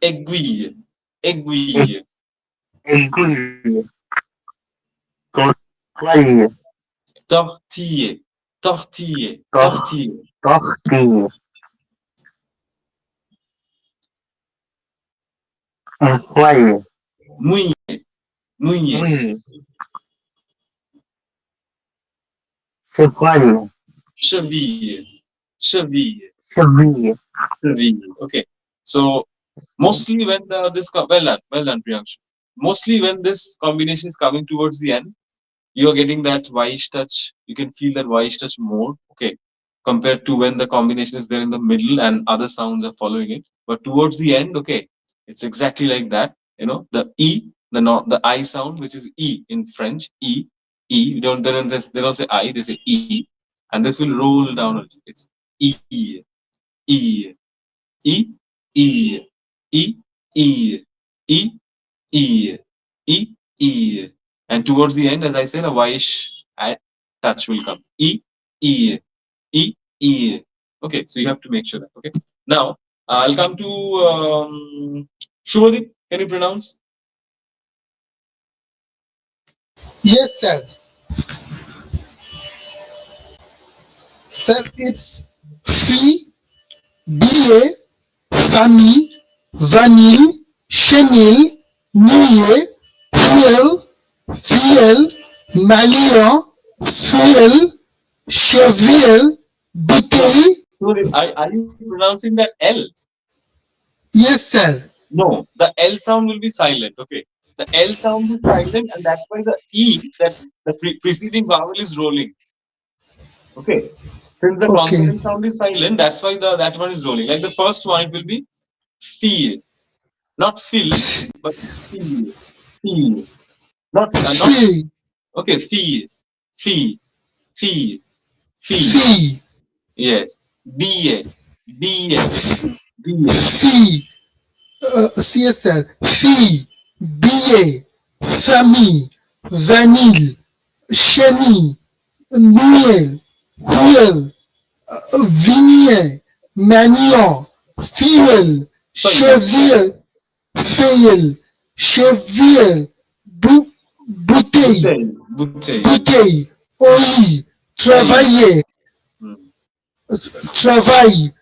Aiguille. Aiguille. aiguille, tortille, Tortiller. Tortiller. tor- Tortiller. tortille, enfoile, Mouiller. Mouiller. oui, cheval, Cheville. Cheville. cheville, Cheville. Okay. So mostly when well done, Priyanshu. Mostly when this combination is coming towards the end, you are getting that Weiss touch. You can feel that Weiss touch more. Okay. compared to when the combination is there in the middle and other sounds are following it. But towards the end, okay, it's exactly like that. The E, the not the I sound, which is E in French, E, E. They don't say I, they say E, and this will roll down. It's E, E, E, E, E, E, E, E, E, E. And towards the end, as I said, a Y-ish touch will come. E, E, E, E. Okay, so you have to make sure that. Okay. Now, I'll come to Shubhadeep. Can you pronounce? Yes, sir. Sir, it's fee, BA, famille, vanille, chenille, nuée, fuel, fiel, malian, fuel, cheviel, bouteille. Shubhadeep, are you pronouncing that L? Yes, sir. No, the L sound will be silent. Okay. The L sound is silent, and that's why the E, that the preceding vowel is rolling. Okay. Since the Okay. consonant sound is silent, that's why the that one is rolling. Like the first one, it will be feel, not fill, but feel, feel. Not Fee, okay. Feel, feel, feel, feel. fee, Yes. Ba, ba, ba. fee. Yes, sir. Fille, billet, famille, vanille, chenille, nouille, ruelle, vignier, magnon, fuel, chevier, feuille, chevier, bouteille, Bouteille, bouteille. bouteille, oli, travailler, Hmm. travail,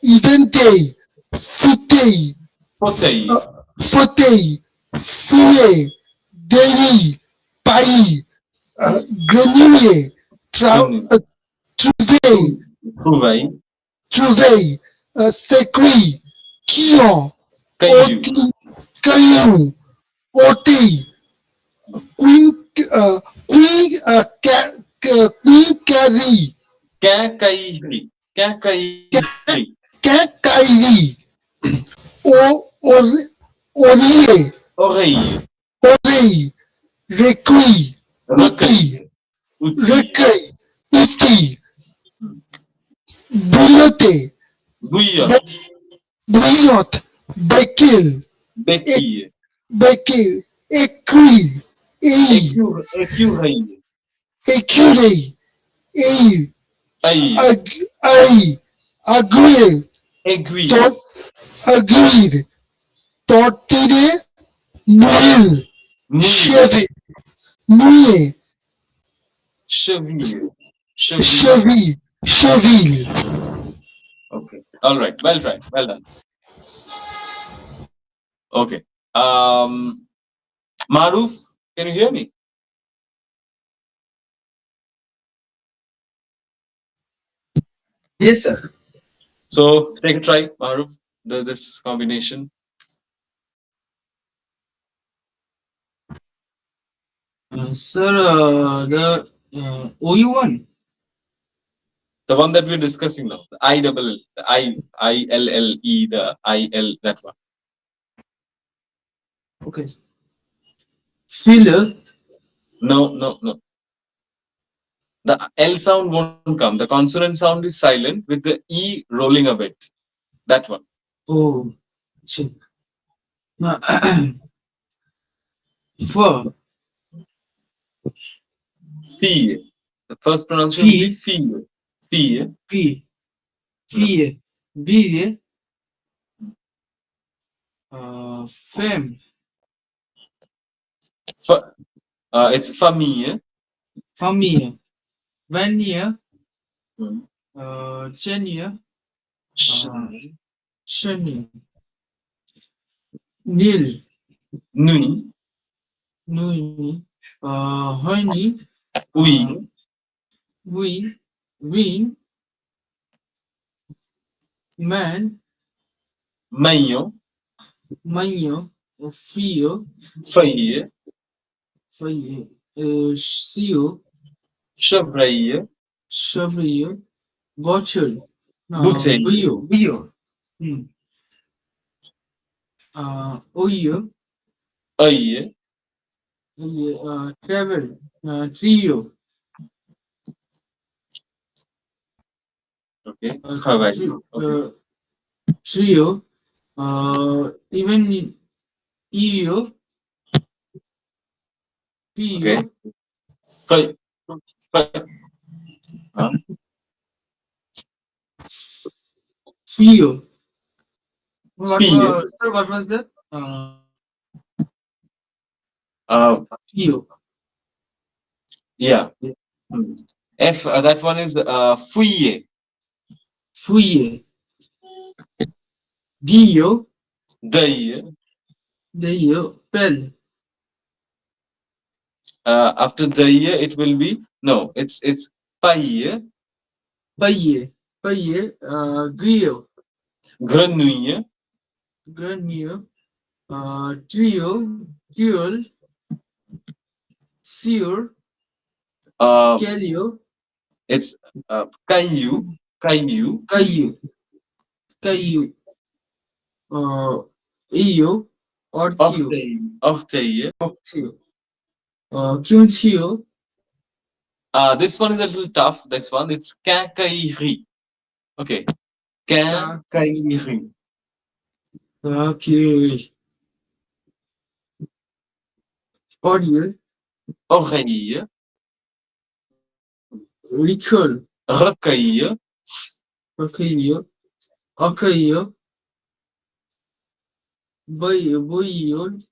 inventer, fauteuil, Fauteuil, fauteuil, fouet, délit, paillis, grenouiller, grenouille, trouver, trouvaille, trouver, sécrit, quillon, caillou, ôti, caillou, ôti, queen, quincaillerie, quincaillerie, quincaillerie, quincaillerie, oreiller, oreille, oreille, recueil, outil, recueil, outil, recueil, outil, bouillotter, bouillotte, brillante, béquille, béquille, béquille, écurie, aiguille, écureuil, écurie, aiguille, aille, aiguille, aiguille, aiguille, aiguille, tortiller, mouille, mouille, cheville, mouiller, cheville, cheville. cheville, cheville. Okay. All right. Well tried. Well done. Okay. Maruf, can you hear me? Yes, sir. So take a try, Maruf. This combination. Sir, the OU one. The one that we're discussing now. The I double L. The I L L E. The I L. That one. Okay. Filler. No, no, no. The L sound won't come. The consonant sound is silent with the E rolling a bit. That one. Oh, check. Fur. Fee. The first pronunciation will be fee. Fee. Fee. Fee. Bille. Femme. It's famille. Famille. Vanille. Hmm. Genie. Sh- Chenille. Nil. Nuit. Nuit. Honey. Oui. Win. Win. Man. Maillon. Maillon. Fille. Feuille. Feuille. Seal. Chevreuil. Chevalier. Butcher. bouteille, Bio. Hmm. Oyo. œil, Travel. Trio. okay, travail, Trio. okay, Trio. Even Eo. okay, Pio. feuille, feuille, huh? Fio. Fille, Sir, what was that? uh, Fio. yeah, hmm. That one is fouiller, Fouille. Dio. deuil, Dio. Pelle. after deuil, it will be, no, it's paille, Paille. Paille. Griot. grenouille, Grenouille. Trio. Tuile. Sur. uh, Calio. it's caillou, caillou, Caillou. Caillou. Io. Ortio. orteil, orteil. Ortio. Quintio. This one is a little tough. This one, it's quincaillerie. Okay, Ca- quincaillerie. Okay. Audio. Oreille, Ritual. recueil, Recueillir. Accueillir. Bouillon.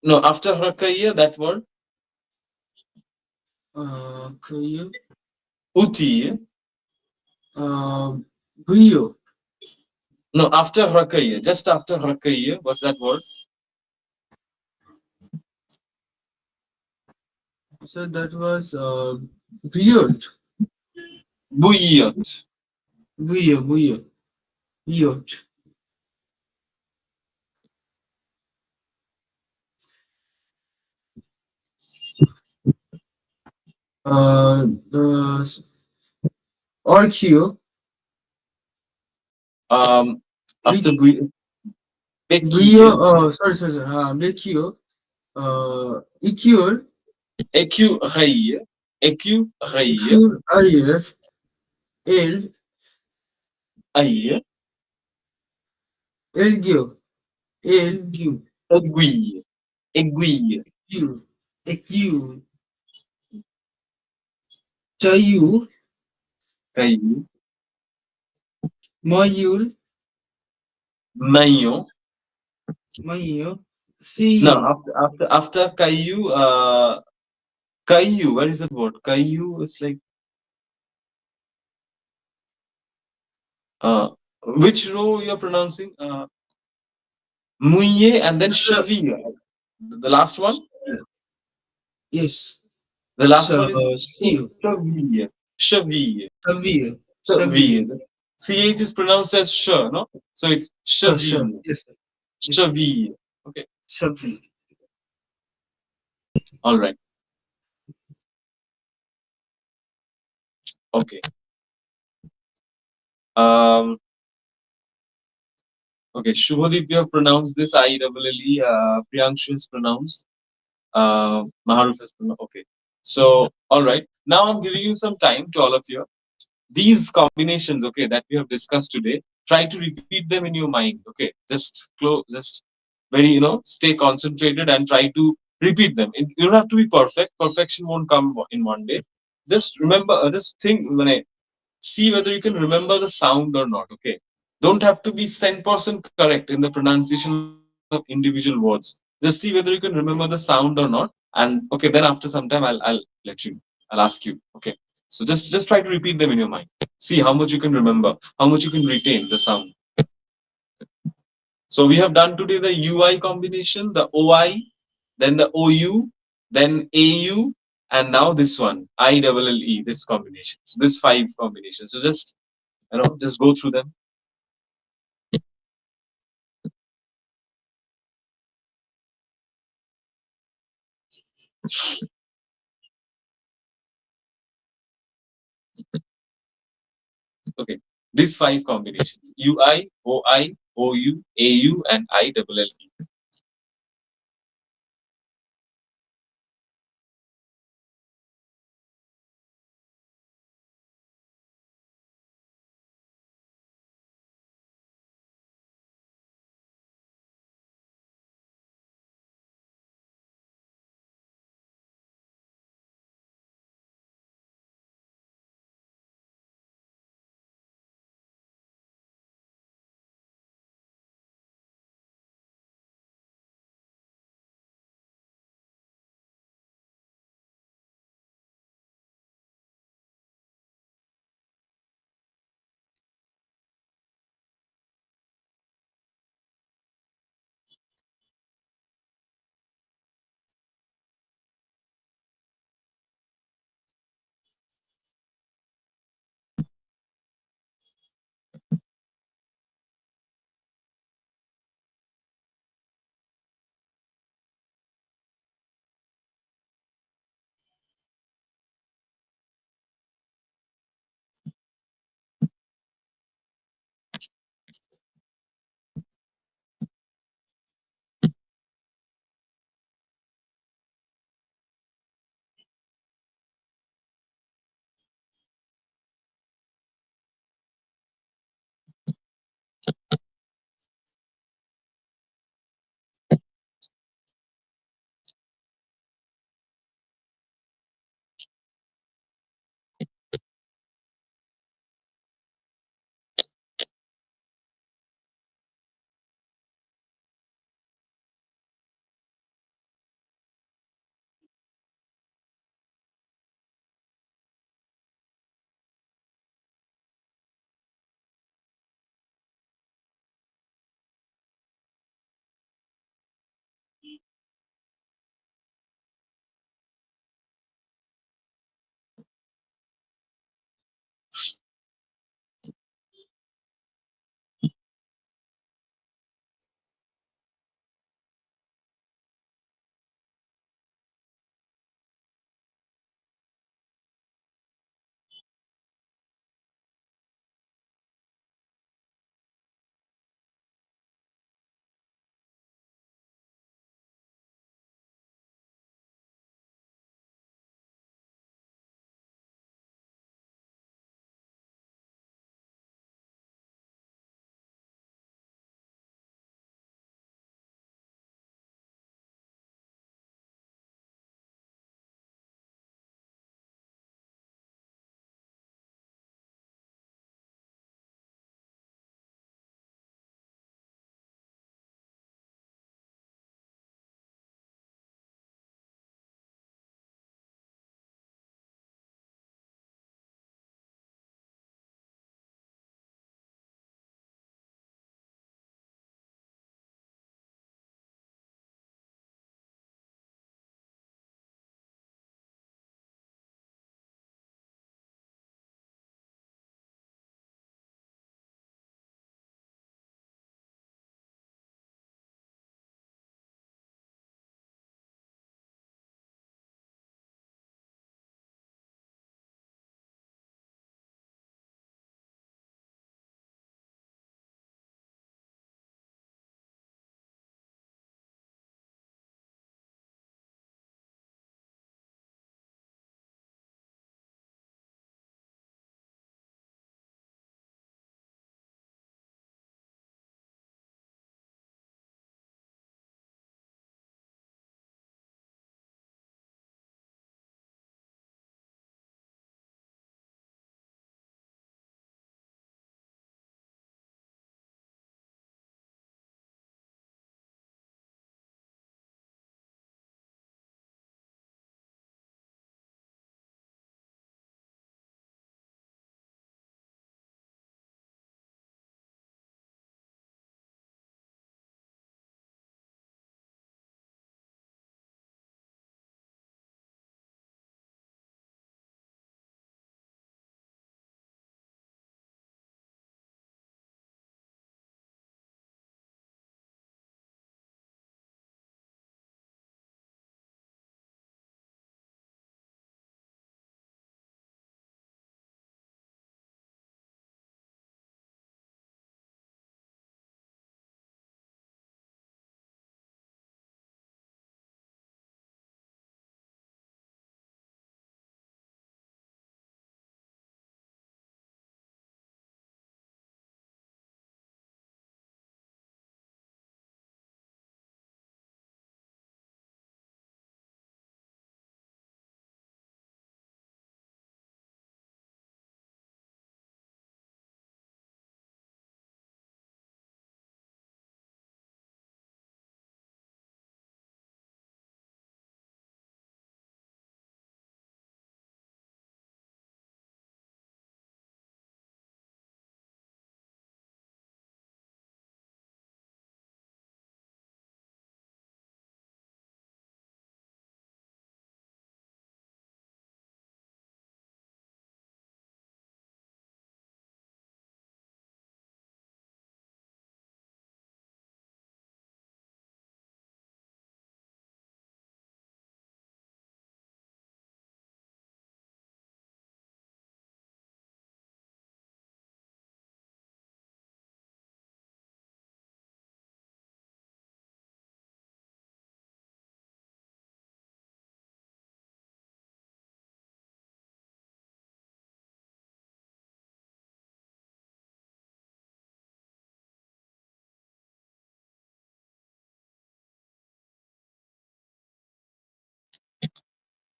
no, after recueil, that word, Accueillir. outil. Brio. No, after recueil, just after recueil, what's that word? So that was Brio. Bouillotte. Brio. Yacht. The Orchio. Um, after Brio. béquille, Sorry. Becchio. Icure. écureuil, écureuil, Icure. Ayer. El. ail, Elgio. Elgio. aiguille, aiguille, Ecu. Ecu. Caillou. caillou, Mayul. maillon. Mayo. No, Seal. after caillou, caillou. Where is that word? Caillou is like uh, which row you're pronouncing? Mouillé and then cheville. The last one? Yes. The last one is Seal. cheville. Cheville. Severe. Severe. Cheville. CH is pronounced as sh, no? So it's Sure. cheville. Yes. Yes. Cheville. Okay. Severe. All right. Okay. Um. Okay. Shubhadeep, you have pronounced this IEEE. Priyanshu is pronounced. Maharuf is pronounced. Okay. So, all right. Now I'm giving you some time to all of you. These combinations, okay, that we have discussed today, try to repeat them in your mind. Okay, just very, stay concentrated and try to repeat them. You don't have to be perfect. Perfection won't come in one day. Just remember, just think, see whether you can remember the sound or not. Okay, don't have to be 10% correct in the pronunciation of individual words. Just see whether you can remember the sound or not. And okay, then after some time, I'll ask you. Okay, so just try to repeat them in your mind. See how much you can remember, how much you can retain the sound. So we have done today the UI combination, the OI, then the OU, then AU, and now this one, IEEE, this combination. So this five combinations. So just go through them. Okay, these five combinations: UI, OI, OU, AU, and ILLE.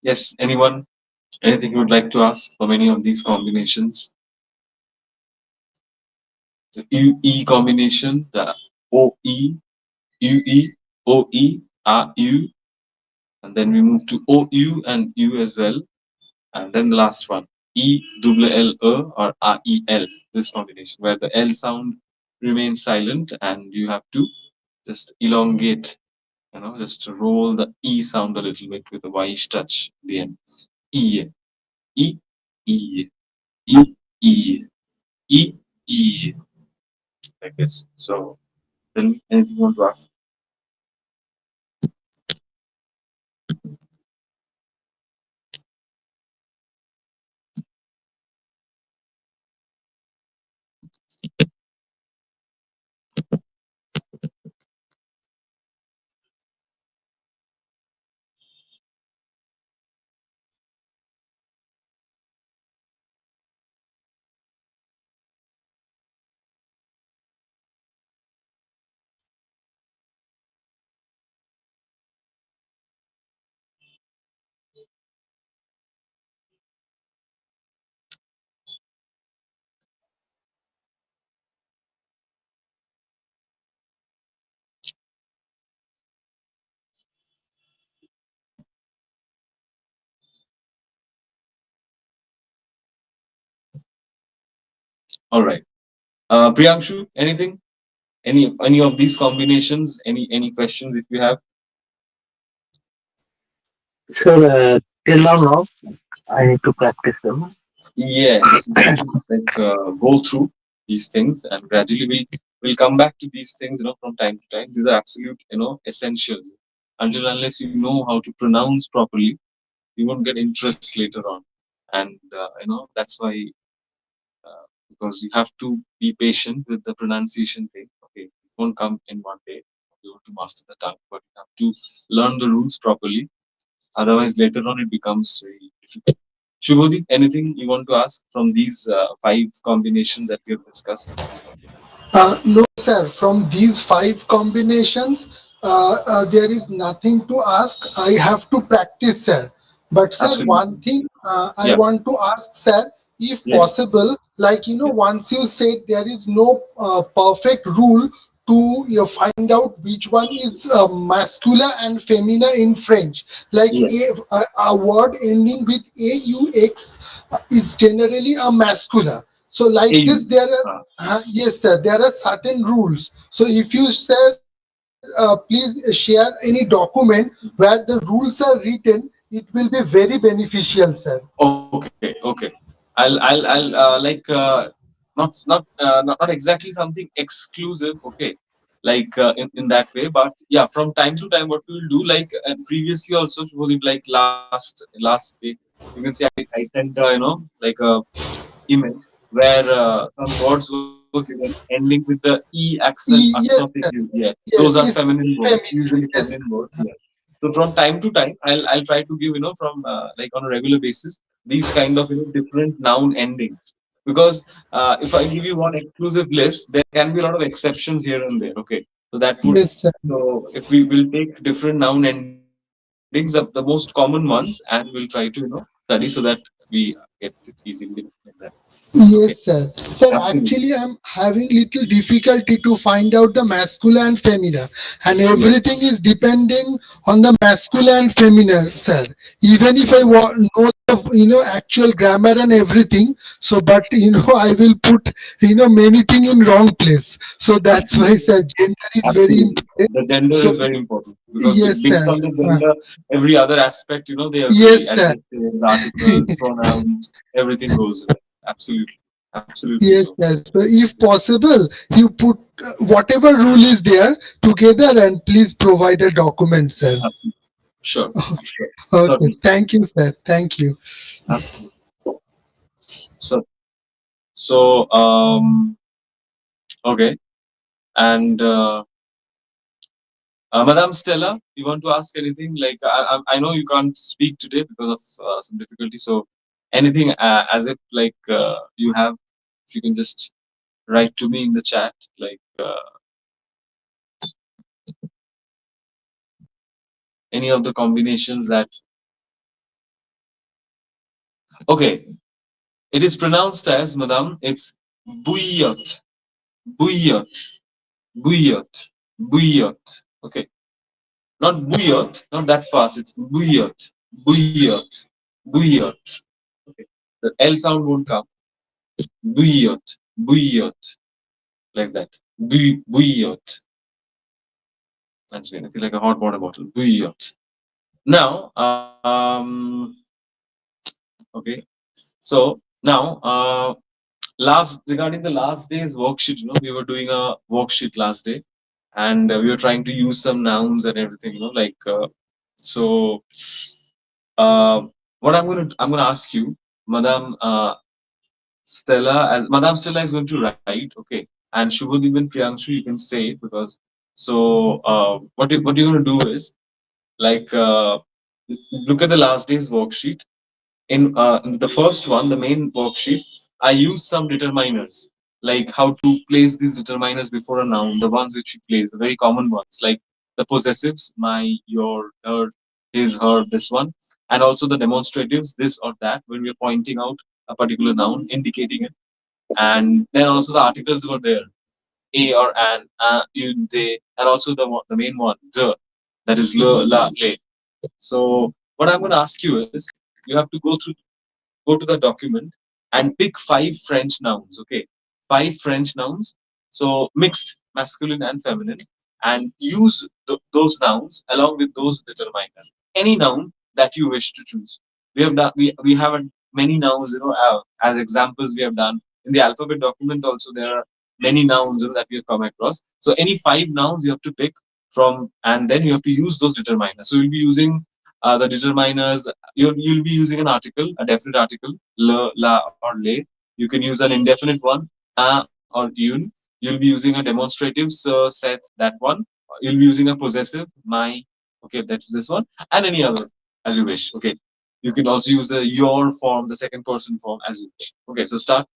Yes, anyone? Anything you would like to ask from any of these combinations? The UE combination, the OE, UE, OE, RU, and then we move to OU and U as well. And then the last one, ELLE or REL, this combination, where the L sound remains silent and you have to just elongate, just to roll the E sound a little bit with a Y touch at the end. E, E, E, E, E, E, E, like this. So, then anything you want to ask? All right. Priyanshu, anything? Any of these combinations? Any questions if you have? Sir, till now, no. I need to practice them. Yes, you need to go through these things, and gradually we'll come back to these things, from time to time. These are absolute, essentials. Until unless you know how to pronounce properly, you won't get interest later on. And that's why, because you have to be patient with the pronunciation thing. Okay, it won't come in one day. You want to master the tongue, but you have to learn the rules properly. Otherwise, later on, it becomes very difficult. Shubhodip, anything you want to ask from these five combinations that we have discussed? No, sir. From these five combinations, there is nothing to ask. I have to practice, sir. But, sir, one Absolutely. thing I Yeah. want to ask, sir, if Yes. possible, like, Yeah. once you said there is no perfect rule to find out which one is masculine and feminine in French. Like Yes. a word ending with AUX is generally a masculine. So like this, AU. there are Uh, yes, sir. There are certain rules. So if you sir, please share any document where the rules are written, it will be very beneficial, sir. okay. Okay. I'll not exactly something exclusive. Okay. Like in that way, but yeah, from time to time, what we will do, like previously also, Shubhodip, like last day, you can see I sent like a image where some words were given ending with the e accent of Yes, the sir. u. Yeah, those Yes, are it's feminine words, feminine. usually Yes, feminine words. Yes. So from time to time, I'll try to give from like on a regular basis these kind of different noun endings, because if I give you one exclusive list, there can be a lot of exceptions here and there. Okay, so that would, yes, sir. so if we will take different noun endings, the most common ones, and we'll try to study so that we get it easily like that. Okay, Yes, sir. Sir, absolutely. actually, I'm having little difficulty to find out the masculine and feminine, and Yes. everything is depending on the masculine and feminine, sir. Even if I know the actual grammar and everything, so but I will put many thing in wrong place. So that's why, Absolutely. sir, gender is very Absolutely. important. The gender So is very important because yes, based sir. on the gender, every other aspect, they agree. Yes, sir. Adjectives, articles, pronouns, everything goes with it. Absolutely. Absolutely Yes, so. sir. So if possible, you put whatever rule is there together and please provide a document, sir. Absolutely. Sure. Sure. Okay. Certainly. Thank you, sir. Thank you. Absolutely. So, so, okay. And Madam Stella, you want to ask anything? Like, I know you can't speak today because of some difficulty. So, anything as if like you have, if you can just write to me in the chat, like any of the combinations that Okay, it is pronounced as, madam, it's bouillotte, bouillotte, bouillotte, bouillotte. Okay, not bouillotte, not that fast. It's bouillotte, bouillotte, bouillotte. Okay, the L sound won't come. Bouillotte, bouillotte, like that. Bouillotte. That's weird. I feel like a hot water bottle. Bouillotte. Now, okay. So now, last regarding the last day's worksheet, we were doing a worksheet last day, and we were trying to use some nouns and everything, like so. Uh, what I'm gonna ask you, Madam Stella, as Madam Stella is going to write, okay, and Shubhadeep and Priyanshu, you can say it because so what you're going to do is like look at the last day's worksheet. In the first one, the main worksheet, I use some determiners, like how to place these determiners before a noun, the ones which we place, the very common ones, like the possessives, my, your, her, his, her, this one, and also the demonstratives, this or that, when we're pointing out a particular noun, indicating it. And then also the articles were there, a or an, un, they, and also the main one, the, that is le, la, le. So what I'm going to ask you is, you have to go to the document and pick five French nouns. Okay, five French nouns. So mixed, masculine and feminine, and use those nouns along with those determiners. Any noun that you wish to choose. We have many nouns. As examples we have done in the alphabet document. Also, there are many nouns that we have come across. So any five nouns you have to pick from, and then you have to use those determiners. So you'll be using the determiners. You'll be using an article, a definite article, le, la, or le. You can use an indefinite one, a or un. You'll be using a demonstrative, sir, said, that one. You'll be using a possessive, my, okay, that's this one, and any other as you wish. Okay, you can also use the your form, the second person form, as you wish. Okay, so start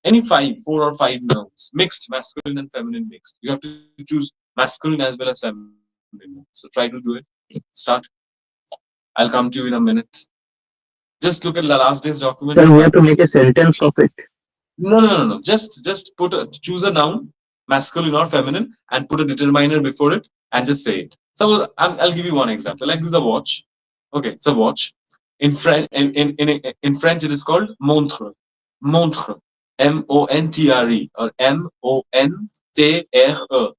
any five, four or five nouns, mixed, masculine and feminine mixed. You have to choose masculine as well as feminine. So try to do it. Start. I'll come to you in a minute. Just look at the last day's document and try Sir, to we do have it. to make a sentence of it. No. Just choose a noun, masculine or feminine, and put a determiner before it, and just say it. So I'll give you one example. Like this is a watch. Okay, it's a watch. In French, in French, it is called montre. Montre. Montre or Montre.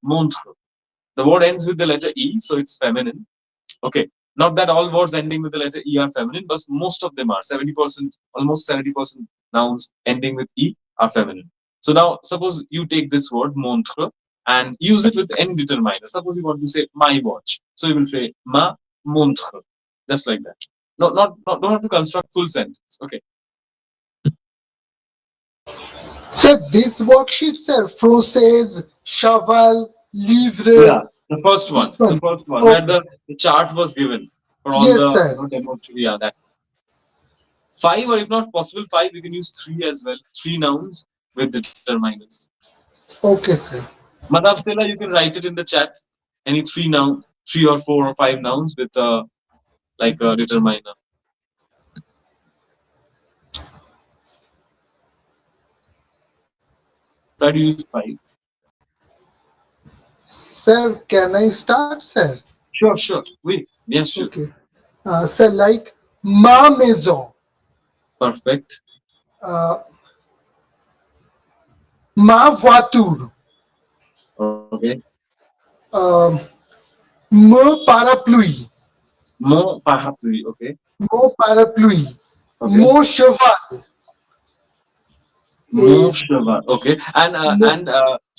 Montre. The word ends with the letter E, so it's feminine. Okay. Not that all words ending with the letter E are feminine, but most of them are. 70%, almost 70% nouns ending with E are feminine. So now, suppose you take this word, montre, and use it with any determiner. Suppose you want to say my watch. So you will say ma montre. Just like that. Not don't have to construct full sentence. Okay. Sir, this worksheet, sir, process, shovel, livre, Yeah. The first one. this The one. first one where Okay. the chart was given for all Yes, the sir. demonstration. Yeah, that five, or if not possible five, you can use three as well. Three nouns with determiners. Okay, sir. Madhav Stella, you can write it in the chat. Any three or four or five nouns with like a determiner. Try to use five. Sir, can I start, sir? Sure. Oui. Bien sûr. Okay. Sir, like ma maison, Perfect. uh, ma voiture, Okay. uh, me parapluie, Mon parapluie. Okay. mon parapluie, Okay. mon cheval, Mon et cheval. Okay. mon, And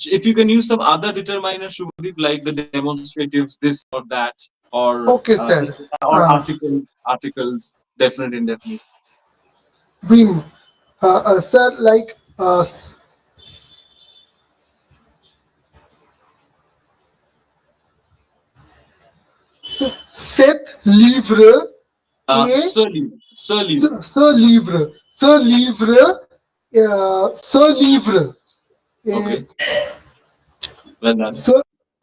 if you can use some other determiner, Shubhadeep, like the demonstratives, this or that, okay, sir. or articles, definite, indefinite. Vim, sir, like sept livres et Ce livre. ce livre, ce livre et Okay. Well done. ce,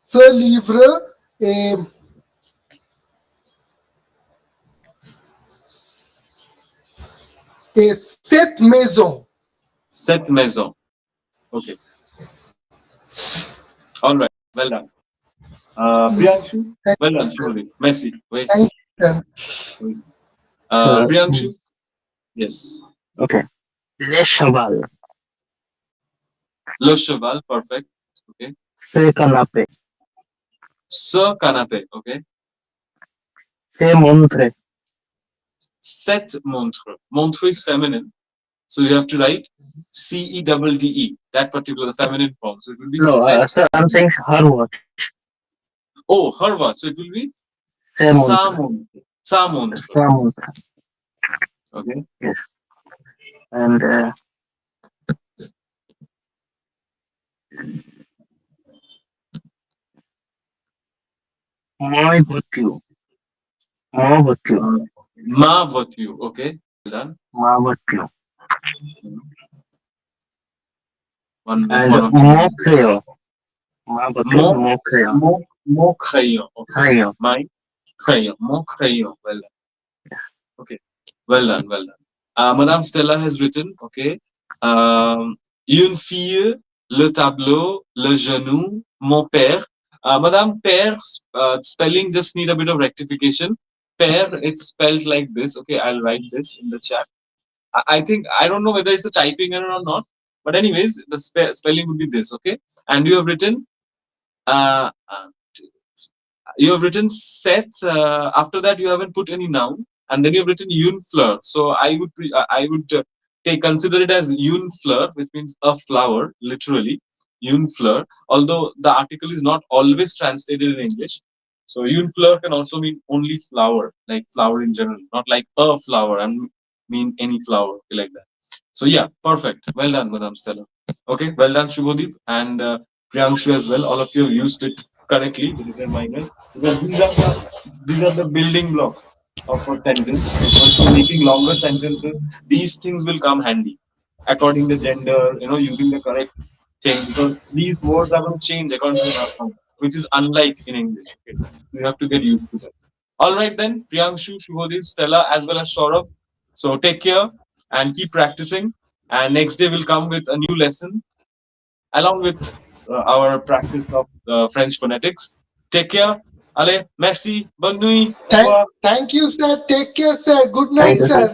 ce livre et A Seth maison. Cette maison. Okay. All right. Well done. Priyanshu. Thank Well you, done, sir. Shubhadeep. Merci. Wait. Thank you, sir. Wait. So, Priyanshu. Yes. okay. Le cheval. Le cheval. Perfect. Okay. Se canapé. Ce canapé. Okay. Se montre. Cette montre. Montre is feminine. So you have to write CEDDE, that particular feminine form. So it will be No, set. sir, I'm saying her watch. Oh, her watch. So it will be Se sa montre. montre. Sa montre. Sa montre. Okay. Yes. And my voiture. Ma voiture. Ma voiture. Okay. Well done. Ma voiture. One And or two. mon crayon. Ma voiture, Mon, mon crayon. mon crayon. Okay. Crayon. My crayon. Mon crayon. Well done. Okay. Well done. Well done. Madame Stella has written. Okay. Une fille, le tableau, le genou, mon père. Madame Père, spelling just need a bit of rectification. Père, it's spelled like this. Okay, I'll write this in the chat. I think I don't know whether it's a typing error or not, but anyways, the spelling would be this. Okay, and you have written uh, uh, set. After that, you haven't put any noun, and then you have written une fleur. So I would take consider it as une fleur, which means a flower, literally une fleur. Although the article is not always translated in English, so une fleur can also mean only flower, like flower in general, not like a flower, and mean any flower like that. So yeah, perfect. Well done, Madam Stella. Okay, well done, Shubhodeep, and Priyanshu as well. All of you have used it correctly, the different minors, because these are the building blocks of a sentence. Okay, once you're making longer sentences, these things will come handy according to gender. Using the correct thing, because these words are going to change according to the grammar, which is unlike in English. Okay, you have to get used to that. All right then, Priyanshu, Shubhodeep, Stella, as well as Saurabh. So take care and keep practicing. And next day we'll come with a new lesson along with our practice of French phonetics. Take care. Allez, merci. Bonne nuit. Au Thank, revoir. thank you, sir. Take care, sir. Good Thank night, you, sir. sir.